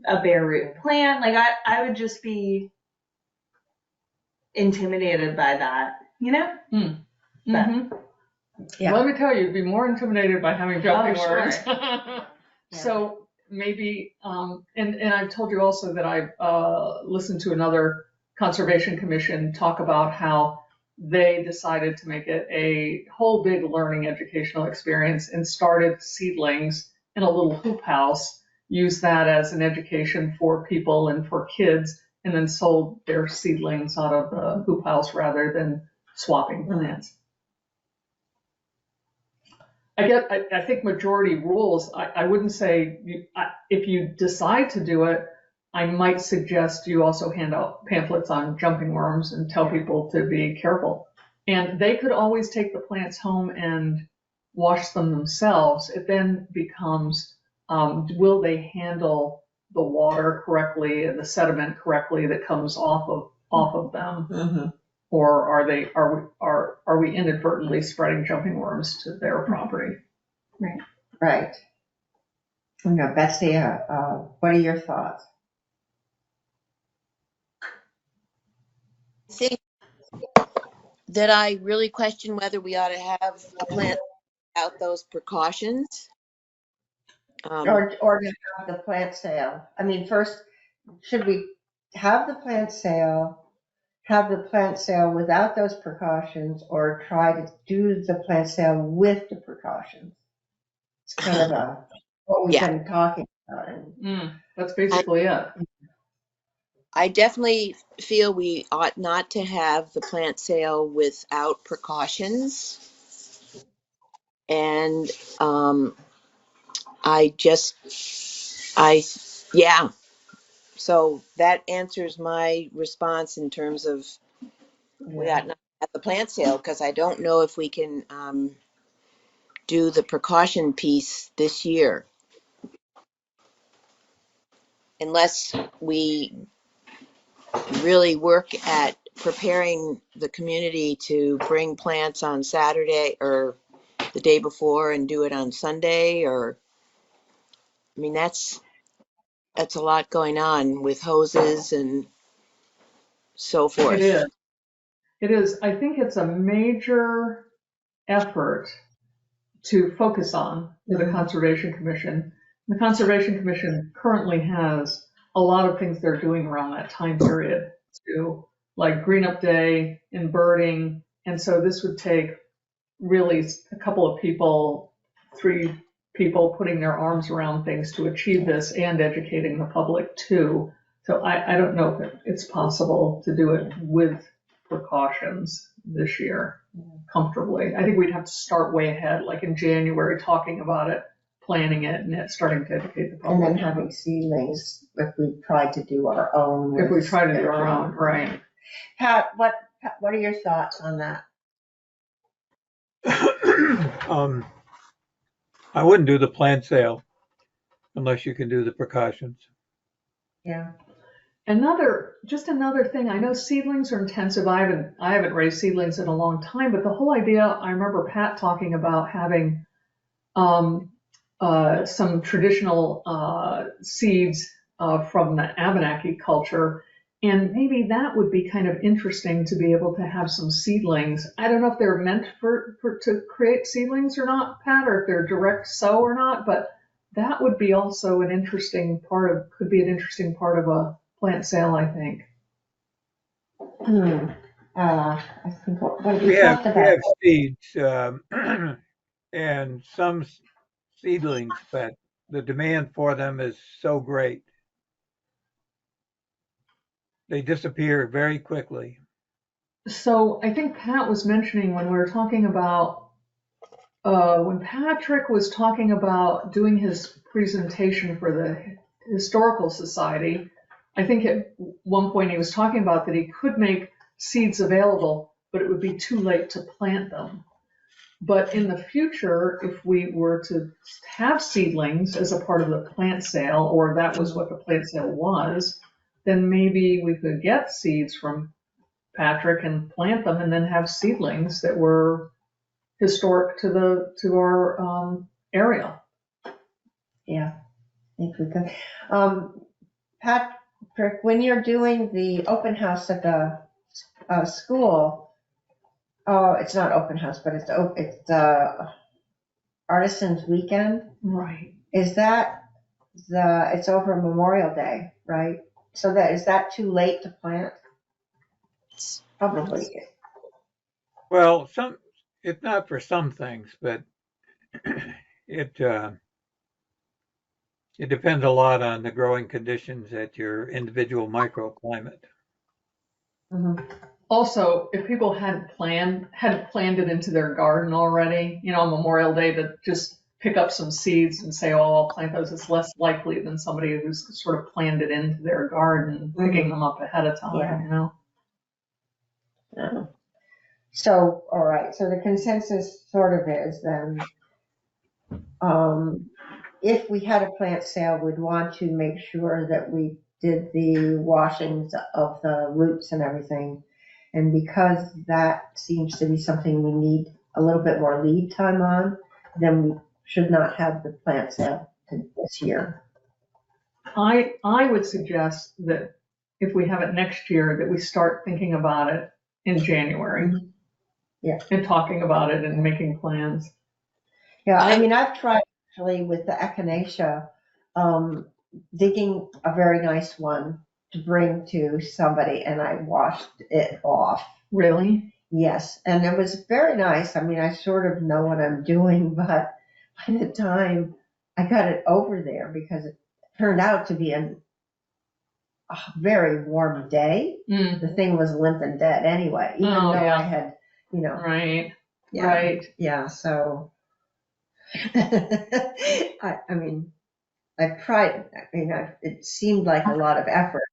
a bare root plant? Like I would just be intimidated by that, Mm-hmm. Yeah. Let me tell you, you'd be more intimidated by having jumping sure. worms. So maybe, and I've told you also that I've listened to another Conservation Commission talk about how they decided to make it a whole big learning educational experience and started seedlings in a little hoop house, used that as an education for people and for kids, and then sold their seedlings out of the hoop house rather than swapping plants. I think majority rules, I wouldn't say, if you decide to do it, I might suggest you also hand out pamphlets on jumping worms and tell people to be careful. And they could always take the plants home and wash them themselves. It then becomes, will they handle the water correctly and the sediment correctly that comes off of them? Mm-hmm. Or are we inadvertently spreading jumping worms to their property? Right. Now, Betsy, what are your thoughts? I think that I really question whether we ought to have the plant out those precautions. Or to have the plant sale. I mean, first, should we have the plant sale without those precautions, or try to do the plant sale with the precautions? It's kind of what we've been talking about. That's basically it. I definitely feel we ought not to have the plant sale without precautions. And yeah. So that answers my response in terms of we ought not at the plant sale, because I don't know if we can do the precaution piece this year unless we really work at preparing the community to bring plants on Saturday or the day before and do it on Sunday. Or, I mean, that's a lot going on with hoses and so forth. It is. It is. I think it's a major effort to focus on for the Conservation Commission. The Conservation Commission currently has a lot of things they're doing around that time period too, like Green Up Day and birding. And so this would take really a couple of people, 3 people putting their arms around things to achieve this and educating the public too. So I don't know if it's possible to do it with precautions this year comfortably. I think we'd have to start way ahead, like in January, talking about it, planning it, and it starting to educate the And public. then having seedlings if we tried to do our own. If we try to do our own, right. Pat, what are your thoughts on that? I wouldn't do the plant sale unless you can do the precautions. Yeah. Just another thing, I know seedlings are intensive. I haven't raised seedlings in a long time, but the whole idea, I remember Pat talking about having some traditional seeds from the Abenaki culture, and maybe that would be kind of interesting to be able to have some seedlings. I don't know if they're meant to create seedlings or not, Pat, or if they're direct sow or not, but that would be also could be an interesting part of a plant sale, I think. I think what have We we have talked about? seeds and some seedlings, but the demand for them is so great. They disappear very quickly. So I think Pat was mentioning when we were talking about, when Patrick was talking about doing his presentation for the Historical Society, I think at one point he was talking about that he could make seeds available, but it would be too late to plant them. But in the future, if we were to have seedlings as a part of the plant sale, or that was what the plant sale was, then maybe we could get seeds from Patrick and plant them and then have seedlings that were historic to our area. Yeah, I think we could. Patrick, when you're doing the open house at the school, it's not open house, but it's Artisans Weekend. Right. Is that it's over Memorial Day, right? So is that too late to plant? Probably. Well, it's not for some things, but it depends a lot on the growing conditions at your individual microclimate. Mm-hmm. Also, if people hadn't planned it into their garden already, on Memorial Day, to just pick up some seeds and say, oh, I'll plant those, it's less likely than somebody who's sort of planned it into their garden, picking them up ahead of time, Yeah. So, all right. So the consensus sort of is then, if we had a plant sale, we'd want to make sure that we did the washings of the roots and everything. And because that seems to be something we need a little bit more lead time on, then we should not have the plant sale this year. I would suggest that if we have it next year, that we start thinking about it in January. Mm-hmm. Yeah. And talking about it and making plans. Yeah, I mean, I've tried actually with the echinacea, digging a very nice one to bring to somebody, and I washed it off. Really? Yes, and it was very nice. I mean, I sort of know what I'm doing, but by the time I got it over there, because it turned out to be a very warm day, the thing was limp and dead anyway, even though I had, Right. Yeah, right. Yeah, so I mean, I tried. I mean, it seemed like a lot of effort.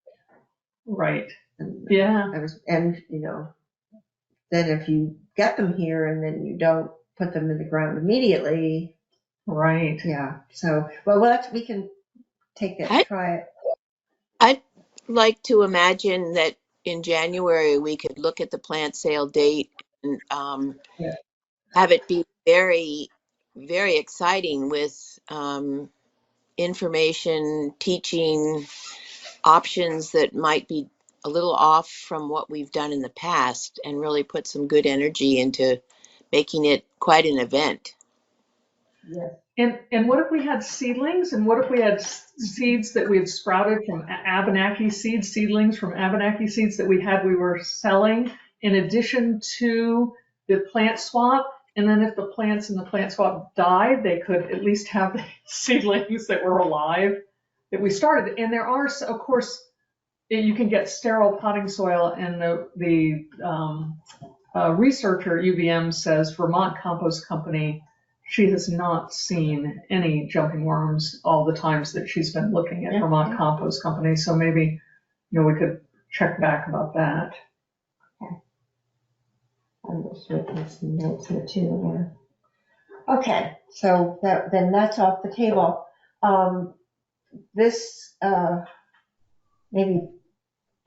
Right. And Yeah. there that if you get them here and then you don't put them in the ground immediately, Right. yeah. So, well, we can take it, try it. I'd like to imagine that in January, we could look at the plant sale date and Yeah. have it be very, very exciting with information, teaching options that might be a little off from what we've done in the past, and really put some good energy into making it quite an event. Yes. And what if we had seedlings? And what if we had seeds that we had sprouted from Abenaki seeds, seedlings from Abenaki seeds that we were selling in addition to the plant swap? And then if the plants in the plant swap died, they could at least have the seedlings that were alive that we started. And there are, of course, you can get sterile potting soil, and the researcher at UVM says Vermont Compost Company, she has not seen any jumping worms all the times that she's been looking at Vermont Compost Company. So maybe, we could check back about that. I'm just making some notes here too. Yeah. Okay, so then that's off the table. This maybe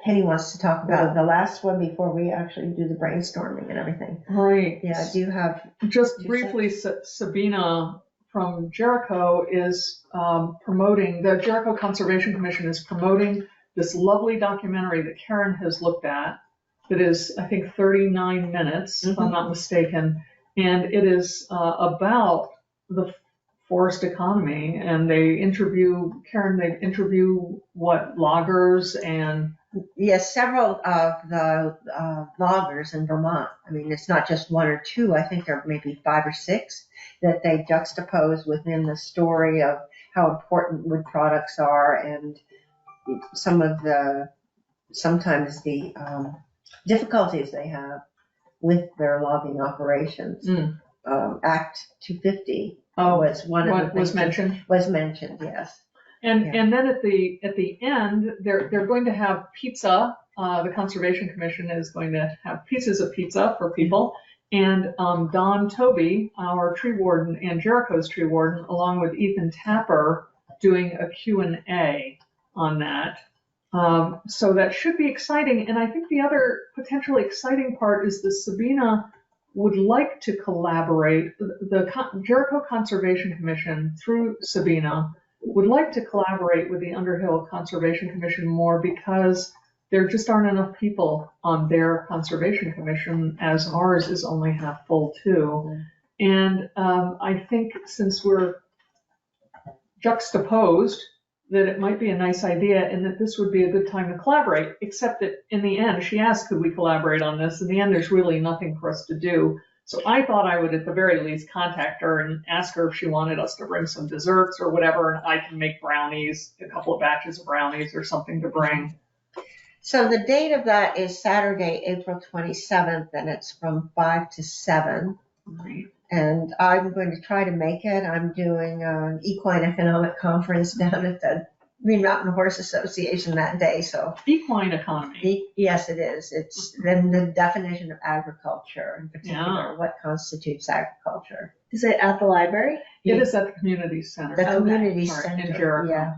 Penny wants to talk about the last one before we actually do the brainstorming and everything. Right. Yeah. Do you have just briefly? Sabina from Jericho is promoting. The Jericho Conservation Commission is promoting this lovely documentary that Karen has looked at. That is, I think, 39 minutes, if I'm not mistaken, and it is about the forest economy. And they interview loggers and several of the loggers in Vermont. I mean, it's not just one or two. I think there are maybe 5 or 6 that they juxtapose within the story of how important wood products are, and sometimes the difficulties they have with their logging operations. Act 250 was one of the things was mentioned. Yes. And then at the end, they're going to have pizza. The Conservation Commission is going to have pieces of pizza for people. And Don Toby, our tree warden and Jericho's tree warden, along with Ethan Tapper, doing a Q&A on that. So that should be exciting. And I think the other potentially exciting part is that Sabina would like to collaborate. The Jericho Conservation Commission, through Sabina, would like to collaborate with the Underhill Conservation Commission more, because there just aren't enough people on their Conservation Commission, as ours is only half full too. And I think since we're juxtaposed, that it might be a nice idea, and that this would be a good time to collaborate, except that in the end, she asked, could we collaborate on this? In the end, there's really nothing for us to do. So I thought I would, at the very least, contact her and ask her if she wanted us to bring some desserts or whatever, and I can make brownies, a couple of batches of brownies or something to bring. So the date of that is Saturday, April 27th, and it's from 5 to 7. Right. And I'm going to try to make it. I'm doing an equine economic conference down at the Green Mountain Horse Association that day. So equine economy. Yes, it is. It's then the definition of agriculture in particular. What constitutes agriculture? Is it at the library? It is at the community center. The community center in Jericho.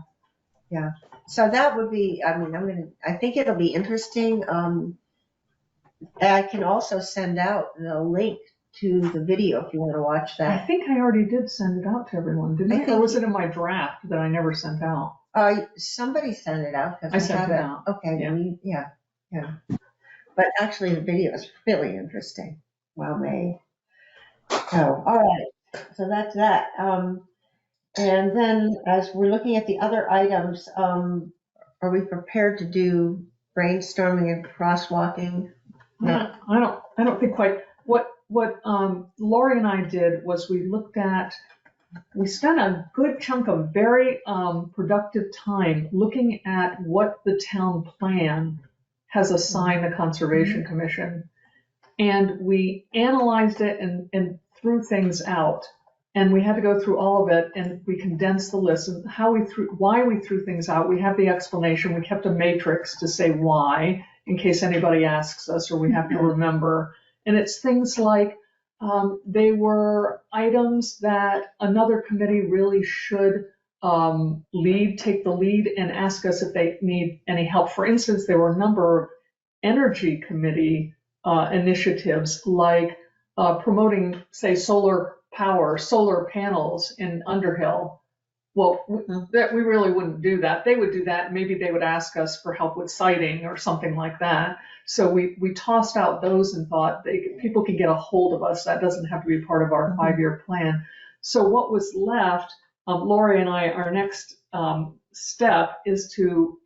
Yeah. So that would be. I think it'll be interesting. I can also send out the link to the video if you want to watch that. I think I already did send it out to everyone, didn't I? Or was it in my draft that I never sent out? Somebody sent it out. I sent it out. Okay. Yeah. But actually, the video is really interesting. Well made. So, all right. So that's that. And then, as we're looking at the other items, are we prepared to do brainstorming and crosswalking? No, I don't think quite. What Lori and I did was we spent a good chunk of very productive time looking at what the town plan has assigned the Conservation Commission. And we analyzed it and threw things out. And we had to go through all of it, and we condensed the list and why we threw things out. We have the explanation. We kept a matrix to say why, in case anybody asks us or we have to remember. And it's things like they were items that another committee really should take the lead and ask us if they need any help. For instance, there were a number of energy committee initiatives like promoting, say, solar power, solar panels in Underhill. Well, that we really wouldn't do that. They would do that. Maybe they would ask us for help with siting or something like that. So we tossed out those and thought people can get a hold of us. That doesn't have to be part of our 5-year plan. So what was left, Lori and I, our next step is to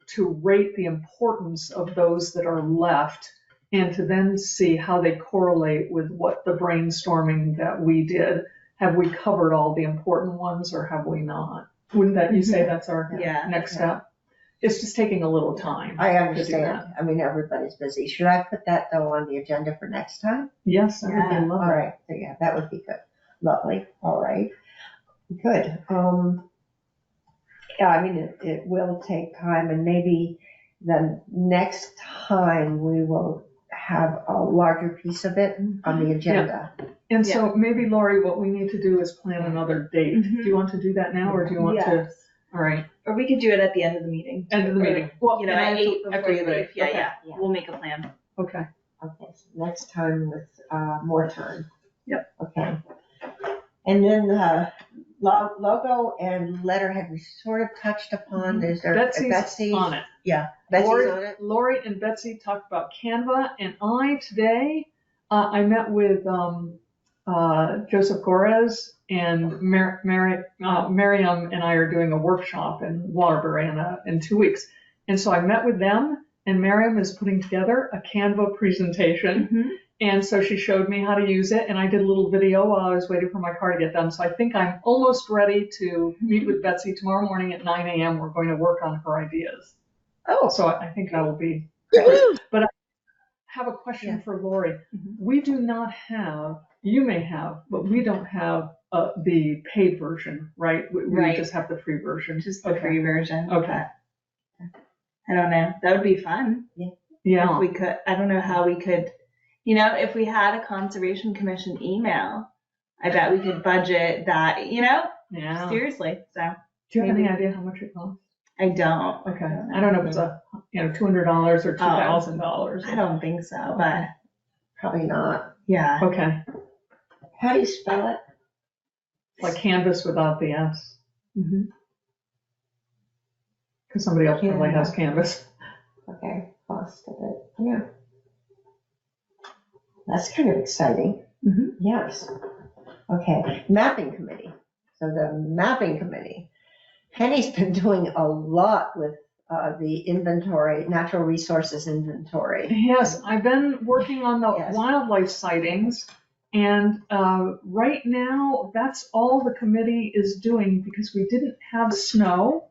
rate the importance of those that are left and to then see how they correlate with what the brainstorming that we did. Have we covered all the important ones or have we not? Wouldn't that you say that's our next step? It's just taking a little time. I understand. I mean, everybody's busy. Should I put that though on the agenda for next time? Yes, that would be All lovely. right. So, yeah, that would be good. Lovely. All right. Good. Yeah, I mean, it will take time, and maybe the next time we will have a larger piece of it on the agenda. And so maybe, Lori, what we need to do is plan another date. Do you want to do that now, or do you want to? All right. Or we could do it at the end of the meeting. End of the meeting. Well, You know, at 8 before you leave. Yeah, Okay. yeah. Yeah. We'll make a plan. Okay. Okay, so next time with more time. Yep. Okay. And then the logo and letterhead we sort of touched upon. Is there Betsy's on it. Yeah, Betsy's on it. Lori and Betsy talked about Canva, and I today I met with Joseph Gorez and Miriam and I are doing a workshop in Waterbury in 2 weeks. And so I met with them, and Miriam is putting together a Canva presentation. And so she showed me how to use it, and I did a little video while I was waiting for my car to get done. So I think I'm almost ready to meet with Betsy tomorrow morning at 9 a.m. We're going to work on her ideas. Oh, So I think that will be. But I have a question for Lori. We do not have, you may have, but we don't have the paid version, right? We just have the free version. Just the free version. Okay. I don't know. That would be fun. Yeah. If we could, I don't know how we could, you know, if we had a Conservation Commission email, I bet we could budget that, you know? Yeah. Seriously. So. Do you have any idea how much it costs? I don't. Okay. I don't know if it's $200 or $2,000. I don't think so, but probably not. yeah. Okay. How do you spell it? Like Canvas without the S. Because somebody else probably has Canvas. Okay, cost of it. Yeah. That's kind of exciting. Yes. Okay, mapping committee. So the mapping committee. Penny's been doing a lot with the inventory, natural resources inventory. Yes, I've been working on the Yes. wildlife sightings, and right now that's all the committee is doing because we didn't have snow.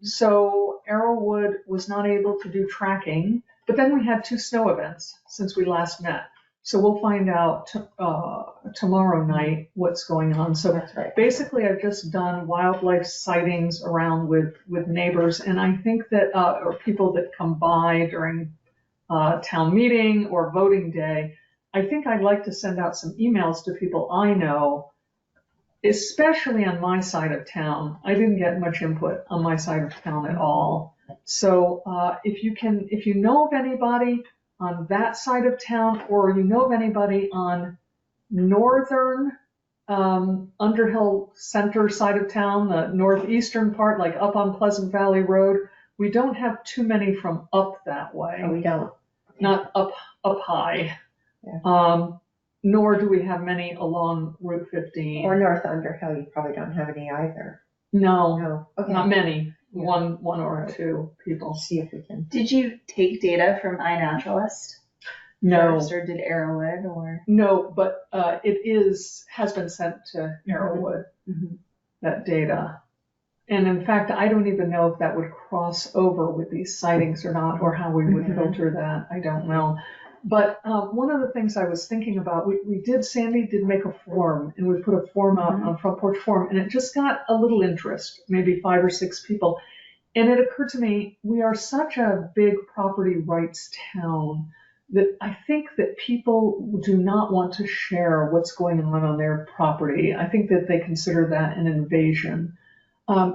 So Arrowwood was not able to do tracking, but then we had 2 snow events since we last met. So we'll find out tomorrow night what's going on. So That's right. basically, I've just done wildlife sightings around with neighbors, and I think that or people that come by during town meeting or voting day. I think I'd like to send out some emails to people I know, especially on my side of town. I didn't get much input on my side of town at all. So if you know of anybody on that side of town, or you know of anybody on northern Underhill Center side of town, the northeastern part, like up on Pleasant Valley Road, we don't have too many from up that way. No, we don't. Not up high. Yeah. Nor do we have many along Route 15. Or North Underhill, you probably don't have any either. No, No. Okay. not many. Yeah. One or 2 people. We'll see if we can. Did you take data from iNaturalist? No. First, or did Arrowwood, or? No, but has been sent to Arrowwood, that data. And in fact, I don't even know if that would cross over with these sightings or not, or how we would filter that. I don't know. But one of the things I was thinking about, Sandy did make a form, and we put a form out on Front Porch Forum, and it just got a little interest, maybe 5 or 6 people. And it occurred to me, we are such a big property rights town that I think that people do not want to share what's going on their property. I think that they consider that an invasion.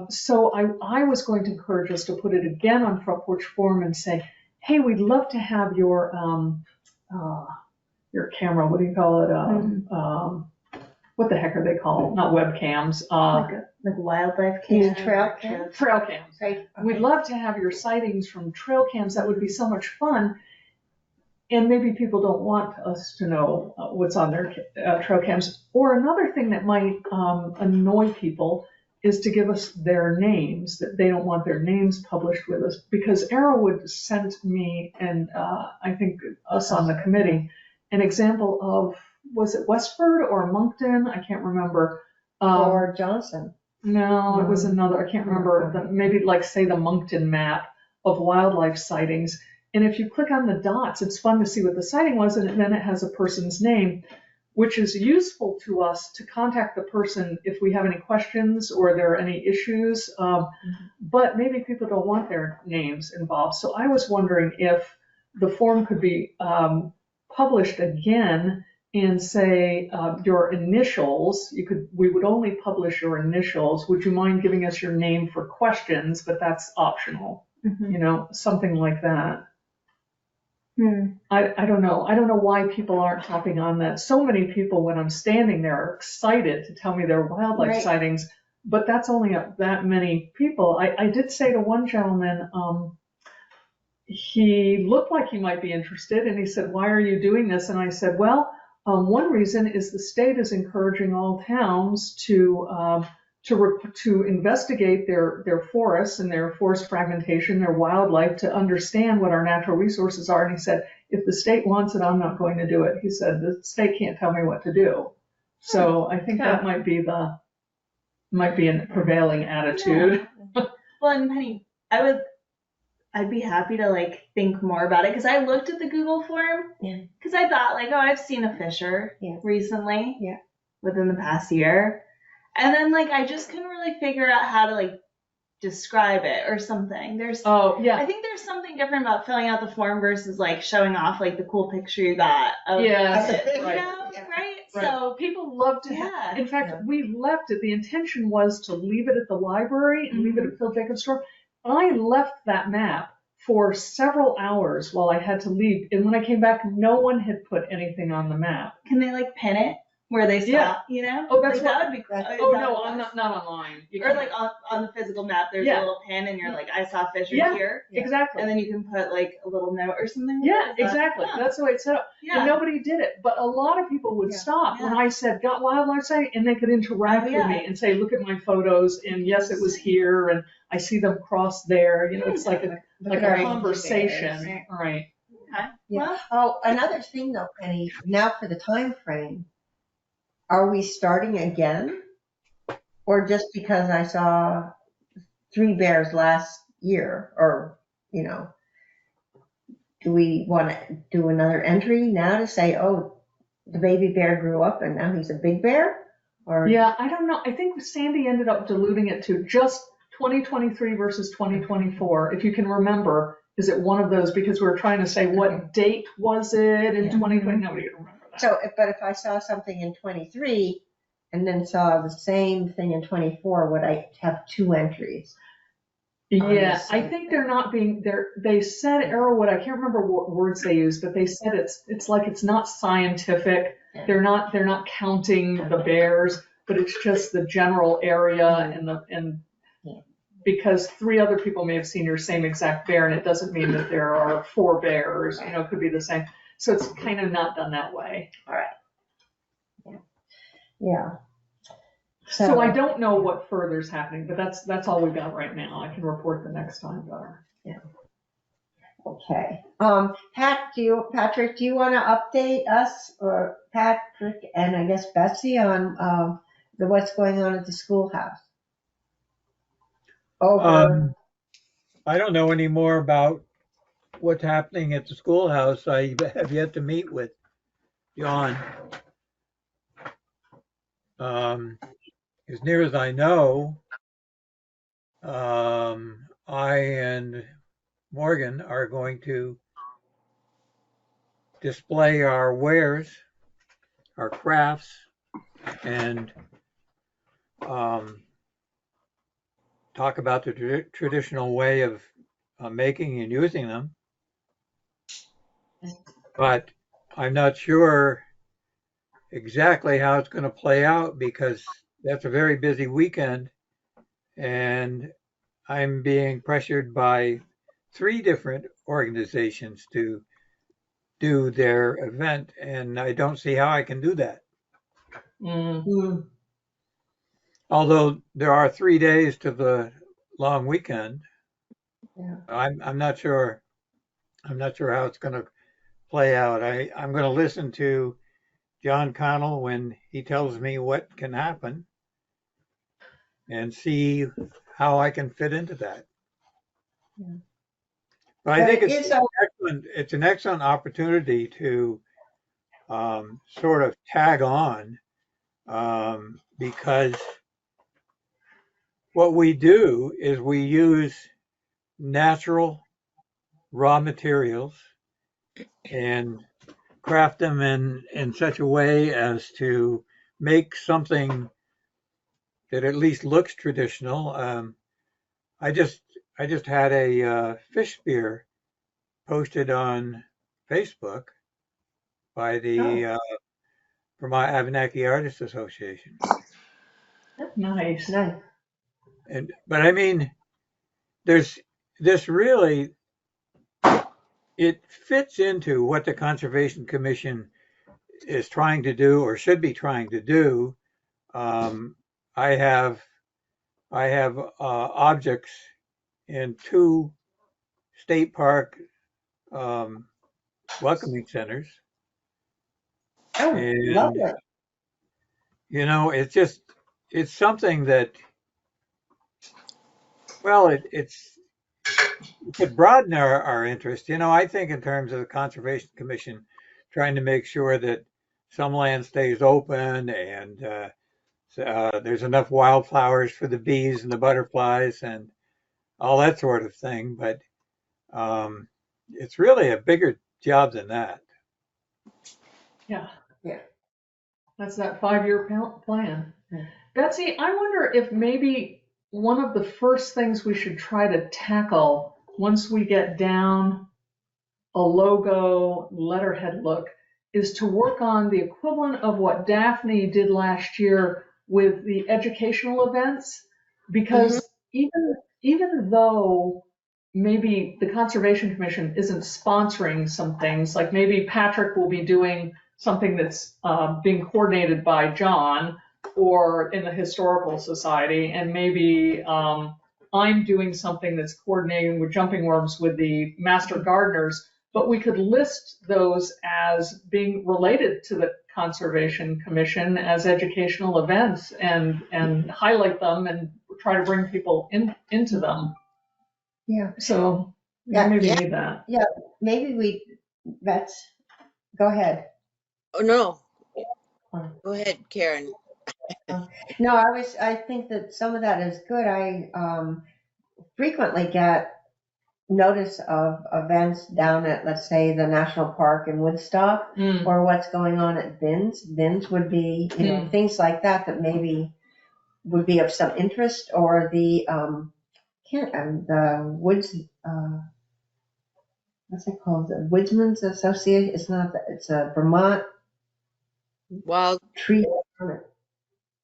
So I was going to encourage us to put it again on Front Porch Forum and say, hey, we'd love to have your camera, what do you call it? What the heck are they called? Not webcams. Like wildlife You mean cam. trail cam? Trail cams. Right. We'd love to have your sightings from trail cams. That would be so much fun. And maybe people don't want us to know what's on their trail cams. Or another thing that might annoy people is to give us their names, that they don't want their names published with us. Because Arrowwood sent me, and I think us on the committee, an example of, was it Westford or Moncton? I can't remember. Or Johnson. No, it was another, I can't remember, maybe like say the Moncton map of wildlife sightings. And if you click on the dots, it's fun to see what the sighting was, and then it has a person's name, which is useful to us to contact the person if we have any questions or there are any issues. But maybe people don't want their names involved. So I was wondering if the form could be published again and say your initials. We would only publish your initials. Would you mind giving us your name for questions? But that's optional. You know, something like that. I don't know. I don't know why people aren't hopping on that. So many people, when I'm standing there, are excited to tell me their wildlife sightings, but that's only that many people. I did say to one gentleman, he looked like he might be interested, and he said, "Why are you doing this?" And I said, "Well, one reason is the state is encouraging all towns to investigate their forests and their forest fragmentation, their wildlife, to understand what our natural resources are." And he said, "If the state wants it, I'm not going to do it." He said, "The state can't tell me what to do." So I think that might be a prevailing attitude. Yeah. Well, and Penny, I'd be happy to like think more about it, because I looked at the Google form, because I thought like, oh, I've seen a fisher recently, within the past year. And then like I just couldn't really figure out how to like describe it or something. I think there's something different about filling out the form versus like showing off like the cool picture you got of it, right? So people love to have. In fact, we left it. The intention was to leave it at the library and leave it at Phil Jacobs' store. I left that map for several hours while I had to leave, and when I came back, no one had put anything on the map. Can they like pin it where they stop, you know? Oh, that's like, that would be cool. Oh, no, I'm not online. Or like on the physical map, there's a little pin, and you're like, I saw fishers here. Exactly. And then you can put like a little note or something. Exactly. That's the way it's set up. And nobody did it. But a lot of people would stop when I said, got wildlife sighting, and they could interact with me and say, look at my photos, and yes, it was here, and I see them cross there. You know, it's like a conversation. Right. Yeah. Oh, another thing though, Penny, now for the time frame. Are we starting again? Or just because I saw 3 bears last year, or, you know, do we want to do another entry now to say, oh, the baby bear grew up and now he's a big bear? Or I don't know. I think Sandy ended up diluting it to just 2023 versus 2024. If you can remember, is it one of those? Because we were trying to say what date was it in 2020? Nobody can remember that. So, but if I saw something in 23 and then saw the same thing in 24, would I have 2 entries? Yeah, I think they're not being there. They said Arrowwood, I can't remember what words they used, but they said it's like it's not scientific. Yeah. They're not counting the bears, but it's just the general area and because 3 other people may have seen your same exact bear, and it doesn't mean that there are 4 bears. You know, it could be the same. So it's kind of not done that way. All right. Yeah. So I don't know what further is happening, but that's all we've got right now. I can report the next time better. Yeah. Okay. Patrick, do you want to update us, or Patrick and I guess Betsy, on what's going on at the schoolhouse? I don't know any more about what's happening at the schoolhouse. I have yet to meet with John. As near as I know, I and Morgan are going to display our wares, our crafts, and talk about the traditional way of making and using them. But I'm not sure exactly how it's going to play out because that's a very busy weekend, and I'm being pressured by 3 different organizations to do their event, and I don't see how I can do that. Mm. Although there are 3 days to the long weekend, Yeah. I'm not sure. I'm not sure how it's going to play out. I'm going to listen to John Connell when he tells me what can happen and see how I can fit into that. Yeah. But I But think it is a, it's an excellent opportunity to sort of tag on because what we do is we use natural raw materials and craft them in such a way as to make something that at least looks traditional. I just I just had a fish spear posted on Facebook by the oh, Vermont Abenaki Artists Association, Nice. nice. but I mean, there's this really it fits into what the Conservation Commission is trying to do or should be trying to do. Um, I have objects in 2 state park um, welcoming centers, Oh, and lovely. it's something that well it could broaden our interest. I think in terms of the Conservation Commission trying to make sure that some land stays open and there's enough wildflowers for the bees and the butterflies and all that sort of thing. But it's really a bigger job than that. Yeah. Yeah. That's that 5-year plan. Yeah. Betsy, I wonder if maybe one of the first things we should try to tackle once we get down a logo letterhead look is to work on the equivalent of what Daphne did last year with the educational events, because even though maybe the Conservation Commission isn't sponsoring some things, like maybe Patrick will be doing something that's being coordinated by John or in the Historical Society, and maybe I'm doing something that's coordinating with Jumping Worms with the Master Gardeners, but we could list those as being related to the Conservation Commission as educational events and highlight them and try to bring people into them. Yeah. So Yeah. maybe need that. Yeah. Maybe that's, go ahead. Oh, no. Go ahead, Karen. No, I think that some of that is good. I frequently get notice of events down at, let's say, the national park in Woodstock, or what's going on at Bins. Bins would be, things like that maybe would be of some interest, or the woods, what's it called? The Woodsman's Association. It's not. It's a Vermont Wild. Tree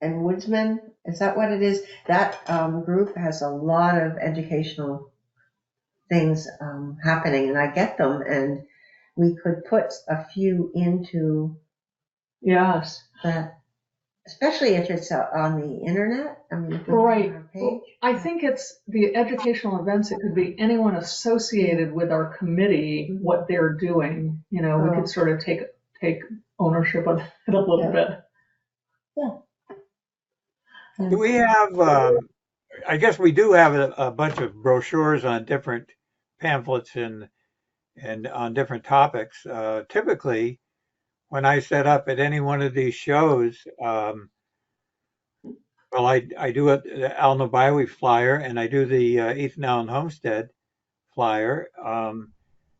and Woodsman. Is that what it is? That group has a lot of educational things happening, and I get them, and we could put a few into Yes. that, especially if it's on the internet. I mean, if we Right. have our page. I think it's the educational events. It could be anyone associated with our committee, what they're doing. We could sort of take ownership of it a little bit. Yeah. Do we have? I guess we do have a bunch of brochures on different pamphlets and on different topics. Typically, when I set up at any one of these shows, well, I do the Alno Byway flyer and I do the Ethan Allen Homestead flyer.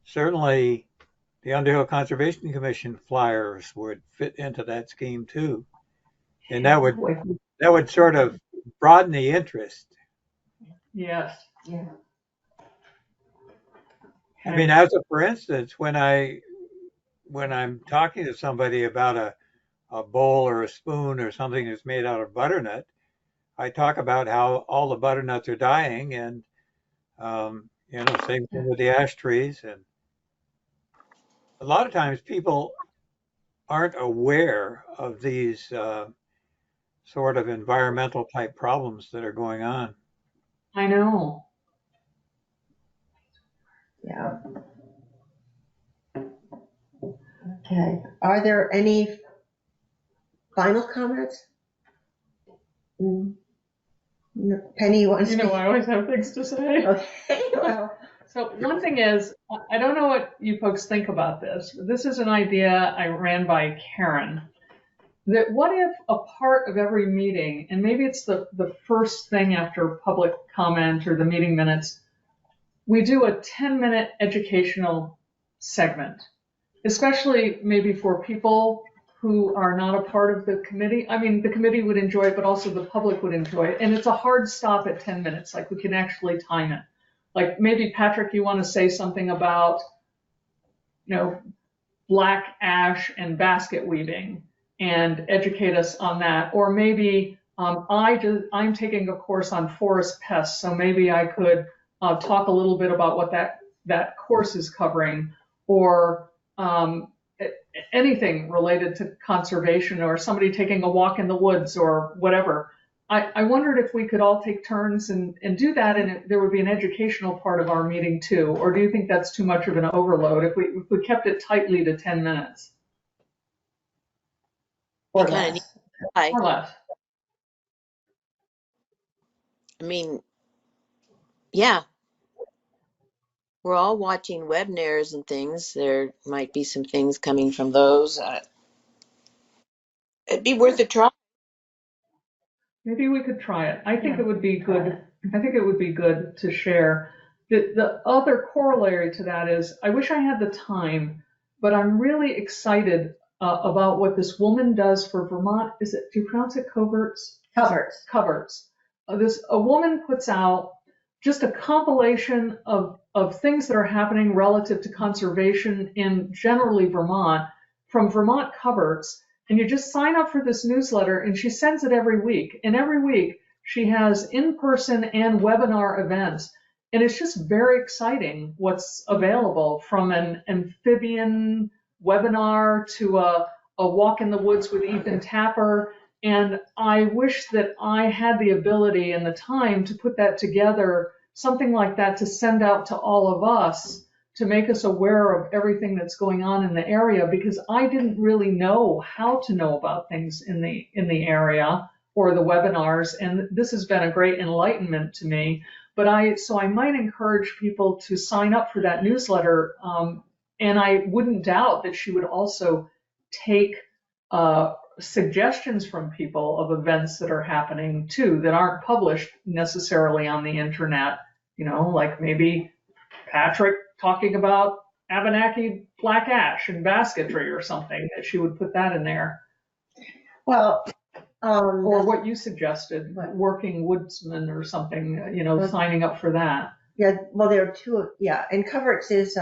Certainly, the Underhill Conservation Commission flyers would fit into that scheme too. And that would sort of broaden the interest. Yes. Yeah. I mean, as a for instance, when I'm talking to somebody about a bowl or a spoon or something that's made out of butternut, I talk about how all the butternuts are dying, and same thing with the ash trees. And a lot of times people aren't aware of these sort of environmental type problems that are going on. I know. Yeah. Okay. Are there any final comments? No. Penny, you want to You know, speak? I always have things to say. Okay. Well, So one thing is, I don't know what you folks think about this, but this is an idea I ran by Karen. That what if a part of every meeting, and maybe it's the first thing after public comment or the meeting minutes, we do a 10-minute educational segment, especially maybe for people who are not a part of the committee. I mean, the committee would enjoy it, but also the public would enjoy it. And it's a hard stop at 10 minutes, like we can actually time it. Like maybe Patrick, you want to say something about, black ash and basket weaving and educate us on that. Or maybe I'm taking a course on forest pests, so maybe I could talk a little bit about what that course is covering, or anything related to conservation, or somebody taking a walk in the woods or whatever. I wondered if we could all take turns and do that, and there would be an educational part of our meeting too. Or do you think that's too much of an overload if we kept it tightly to 10 minutes? or We kind of need less. to try. Or less. I mean, yeah, we're all watching webinars and things. There might be some things coming from those. It'd be worth a try. Maybe we could try it. I think it would be good. I think it would be good to share. The other corollary to that is, I wish I had the time, but I'm really excited about what this woman does for Vermont. Do you pronounce it coverts? Coverts. Coverts. A woman puts out just a compilation of things that are happening relative to conservation in generally Vermont from Vermont Coverts. And you just sign up for this newsletter, and she sends it every week. And every week she has in-person and webinar events. And it's just very exciting what's available, from an amphibian webinar to a walk in the woods with Ethan Tapper. And I wish that I had the ability and the time to put that together, something like that, to send out to all of us, to make us aware of everything that's going on in the area, because I didn't really know how to know about things in the area or the webinars. And this has been a great enlightenment to me. But so I might encourage people to sign up for that newsletter. And I wouldn't doubt that she would also take suggestions from people of events that are happening too, that aren't published necessarily on the internet, like maybe Patrick talking about Abenaki black ash and basketry or something, that she would put that in there. Well, Or what you suggested, working woodsman or something, signing up for that. yeah, well, there are two, yeah, and Coverts is,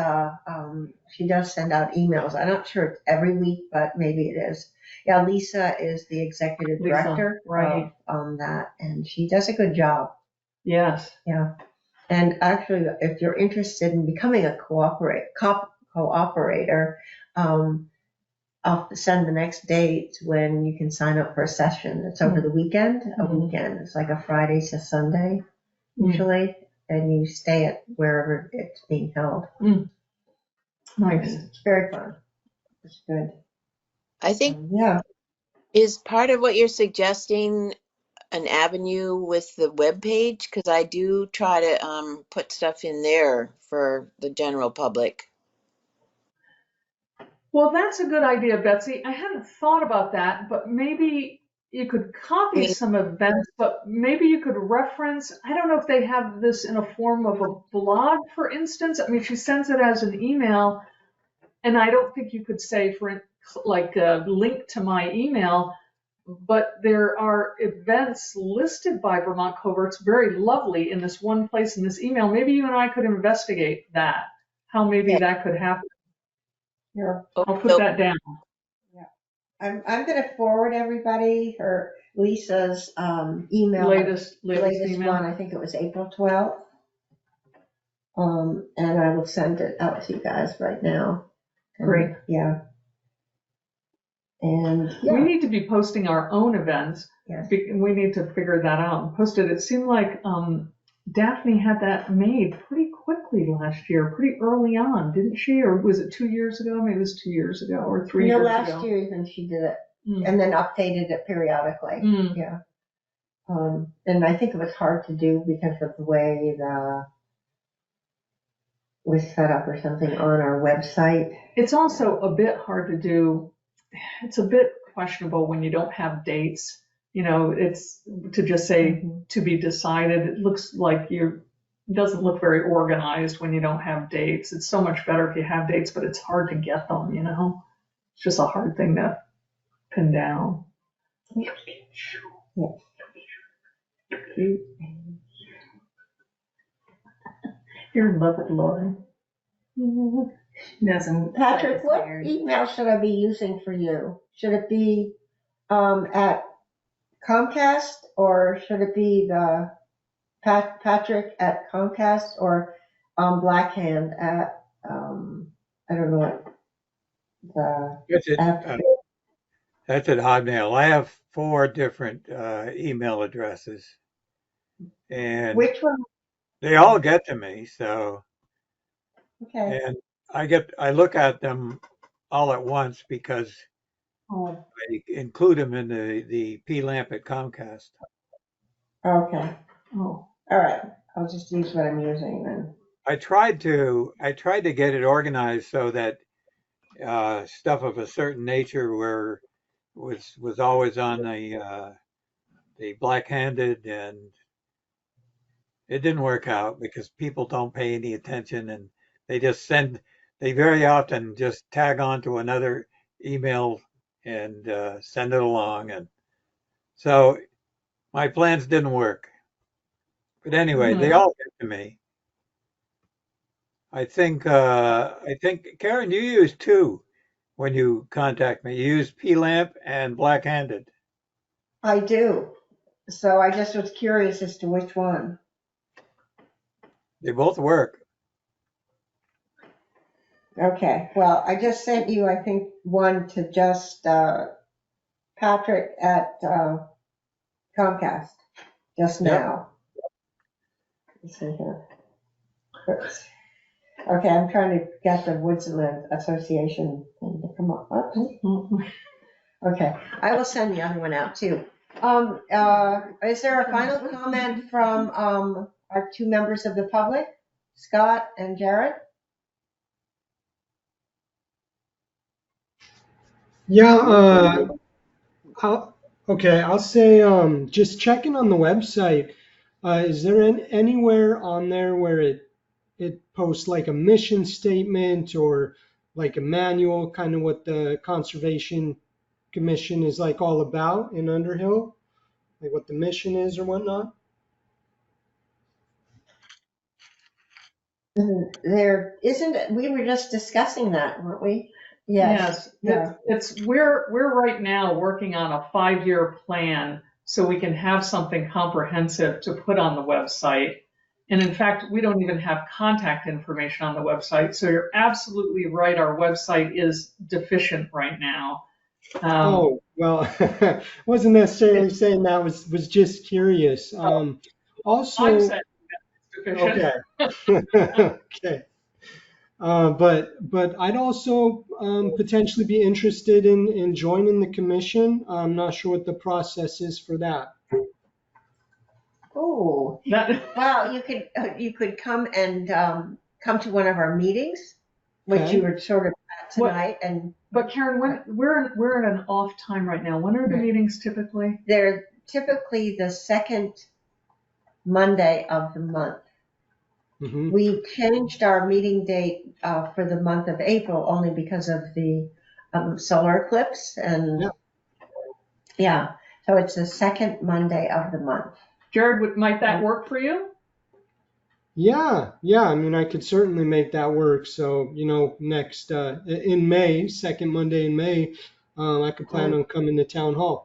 she does send out emails. I'm not sure it's every week, but maybe it is. Yeah, Lisa is the executive director right. of that, and she does a good job. Yes. Yeah. And actually, if you're interested in becoming a cooperator, I'll send the next date when you can sign up for a session. It's over the weekend, weekend. It's like a Friday to Sunday, usually, and you stay at wherever it's being held. Nice. And it's very fun. It's good. I think, Yeah. is part of what you're suggesting an avenue with the web page? Because I do try to put stuff in there for the general public. Well, that's a good idea, Betsy. I hadn't thought about that, but maybe you could copy some events, but maybe you could reference. I don't know if they have this in a form of a blog, for instance. I mean, she sends it as an email, And I don't think you could say like a link to my email, but there are events listed by Vermont Coverts, very lovely, in this one place in this email. Maybe you and I could investigate that, how maybe that could happen. Yeah. I'll put that down. I'm going to forward everybody her Lisa's email. Latest latest email. one. I think it was April 12th. And I will send it out to you guys right now. Great. Yeah. And We need to be posting our own events. Yes. We need to figure that out and post it. It seemed like Daphne had that made pretty quickly last year, pretty early on, didn't she? Or was it 2 years ago? Maybe it was 2 years ago or 3 years ago. Last year even she did it and then updated it periodically. Yeah. And I think it was hard to do because of the way was set up or something on our website. It's also a bit hard to do. It's a bit questionable when you don't have dates. It's to just say to be decided. It looks like it doesn't look very organized when you don't have dates. It's so much better if you have dates, but it's hard to get them, It's just a hard thing to pin down. Yeah. You're in love with Lori. Patrick, what email should I be using for you? Should it be at Comcast, or should it be the Patrick at Comcast, or Blackhand at I don't know what That's at Hotmail. I have 4 different email addresses, and which one? they all get to me. So, Okay. and I look at them all at once because I include them in the PLAMP at Comcast. Okay. Oh. All right. I'll just use what I'm using then. I tried to get it organized so that stuff of a certain nature was always on the black-handed, and it didn't work out because people don't pay any attention, and they very often just tag on to another email and send it along, and so my plans didn't work. But anyway, they all get to me. I think Karen, you use 2 when you contact me. You use PLAMP and black-handed. I do. So I just was curious as to which one. They both work. Okay. Well, I just sent you, I think, one to just Patrick at Comcast just now. Let's see here. Oops. Okay, I'm trying to get the Woodsland Association thing to come up. Okay, I will send the other one out too. Is there a final comment from our 2 members of the public, Scott and Jared? Yeah, I'll say just checking on the website. Is there anywhere on there where it posts like a mission statement or like a manual, kind of what the Conservation Commission is like all about in Underhill, like what the mission is or whatnot? There isn't. We were just discussing that, weren't we? Yes. We're right now working on a 5-year plan so we can have something comprehensive to put on the website. And in fact, we don't even have contact information on the website. So you're absolutely right. Our website is deficient right now. Oh, well, wasn't necessarily saying that, was just curious. Also, I'm saying it's deficient. okay. Okay. But I'd also potentially be interested in joining the commission. I'm not sure what the process is for that. Oh, well, you could come and come to one of our meetings, which Okay. you were sort of at tonight, But Karen, we're at an off time right now. When are the meetings typically? they're typically the second Monday of the month. Mhm. We changed our meeting date for the month of April only because of the solar eclipse. And Yeah. yeah, so it's the second Monday of the month. Jared, might that work for you? Yeah, I mean, I could certainly make that work. So, next in May, second Monday in May, I could plan on coming to town hall.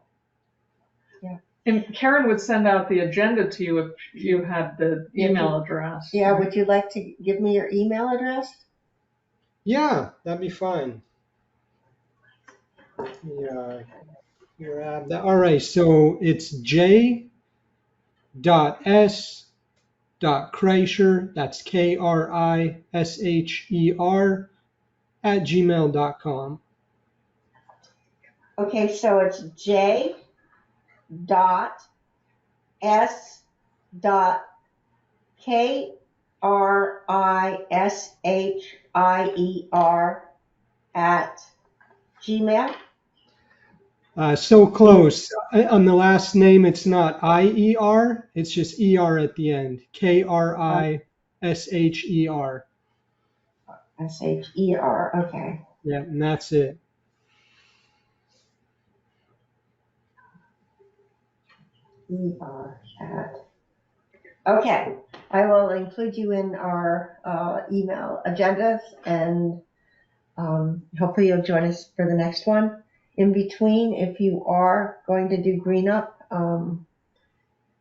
And Karen would send out the agenda to you if you had the email address. Yeah, would you like to give me your email address? Yeah, that'd be fine. Yeah, grab that. All right, so it's j.s.kreischer, that's KRISHER, @gmail.com. Okay, so it's J dot S dot KRISHIER at Gmail. So close. On the last name, it's not IER, it's just ER at the end. KRISHER. SHER, okay. Yeah, and that's it. ER at. Okay, I will include you in our email agendas, and hopefully you'll join us for the next one. In between, if you are going to do green up,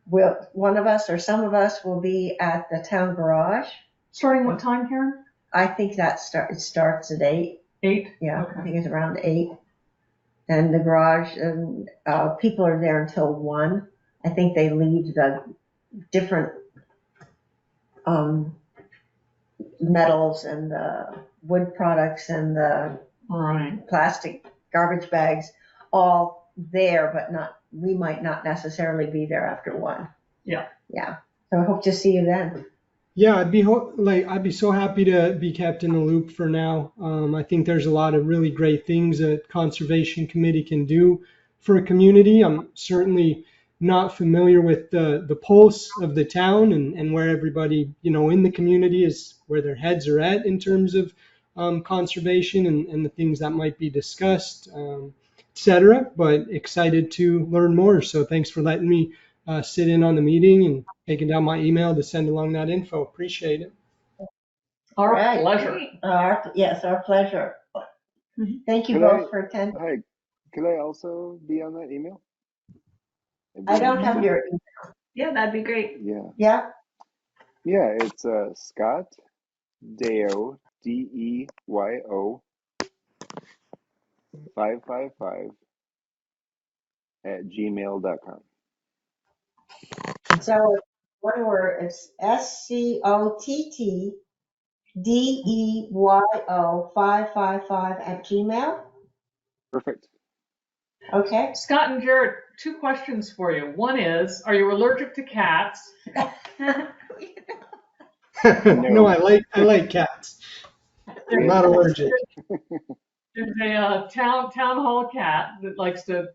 one of us or some of us will be at the town garage. Starting what time, Karen? I think it starts at 8. 8? Yeah, Okay. I think it's around 8. And the garage, and people are there until 1. I think they leave the different metals and the wood products and the All right. plastic garbage bags all there, but we might not necessarily be there after 1. Yeah. So I hope to see you then. Yeah, I'd be so happy to be kept in the loop for now. I think there's a lot of really great things that Conservation Committee can do for a community. I'm certainly not familiar with the pulse of the town and where everybody, in the community is, where their heads are at in terms of conservation and the things that might be discussed, etc. But excited to learn more. So thanks for letting me sit in on the meeting and taking down my email to send along that info. Appreciate it. Our Right. pleasure. Yes, our pleasure. Thank you Could both I- for attending. Hi, could I also be on that email? I don't have your Yeah, that'd be great. Yeah. Yeah. It's Scott Deo, DEYO 555 @gmail.com. So one word, it's SCOTTDEYO 555 @gmail. Perfect. Okay. Scott and Jared, 2 questions for you. One is, are you allergic to cats? No, I like cats. I'm not allergic. There's a town hall cat that likes to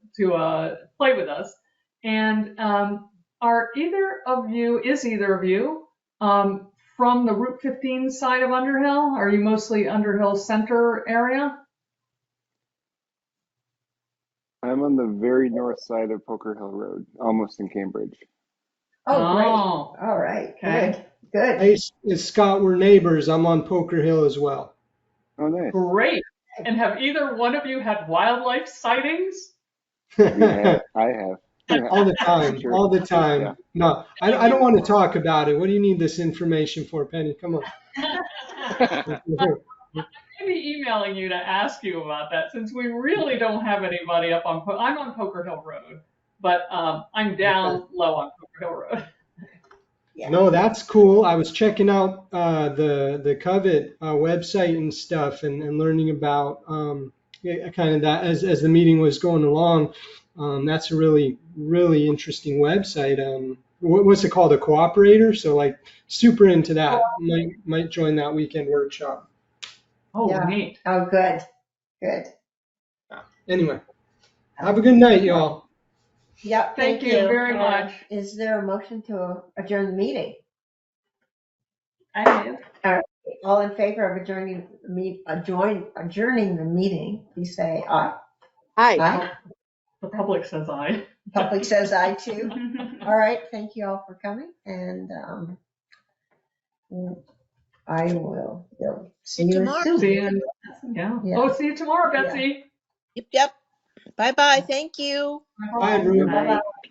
play with us. And is either of you from the Route 15 side of Underhill? Are you mostly Underhill Center area? I'm on the very north side of Poker Hill Road, almost in Cambridge. Oh, great. Oh, All right. okay. Good. Hey, Scott, we're neighbors. I'm on Poker Hill as well. Oh, nice. Great. And have either one of you had wildlife sightings? I have. All the time. Sure. All the time. Yeah. No, I don't want to talk about it. What do you need this information for, Penny? Come on. Maybe emailing you to ask you about that, since we really don't have anybody up on. I'm on Poker Hill Road, but I'm down low on Poker Hill Road. Yeah. No, that's cool. I was checking out the Covet website and stuff, and learning about kind of that as the meeting was going along. That's a really, really interesting website. What's it called? A cooperator? So like super into that. Might join that weekend workshop. Oh, Yeah. neat. Oh, good. Good. Anyway, have a good night, y'all. Yeah. Thank you very much. Is there a motion to adjourn the meeting? I do. All in favor of adjourning the meeting, please say aye. Hi. Aye. The public says aye. Public says aye too. All right, thank you all for coming, and I will see you tomorrow. soon. See you. Yeah. Yeah. Oh, see you tomorrow, Betsy. Yep. Bye-bye. Thank you. Bye, everyone. Bye. Bye-bye.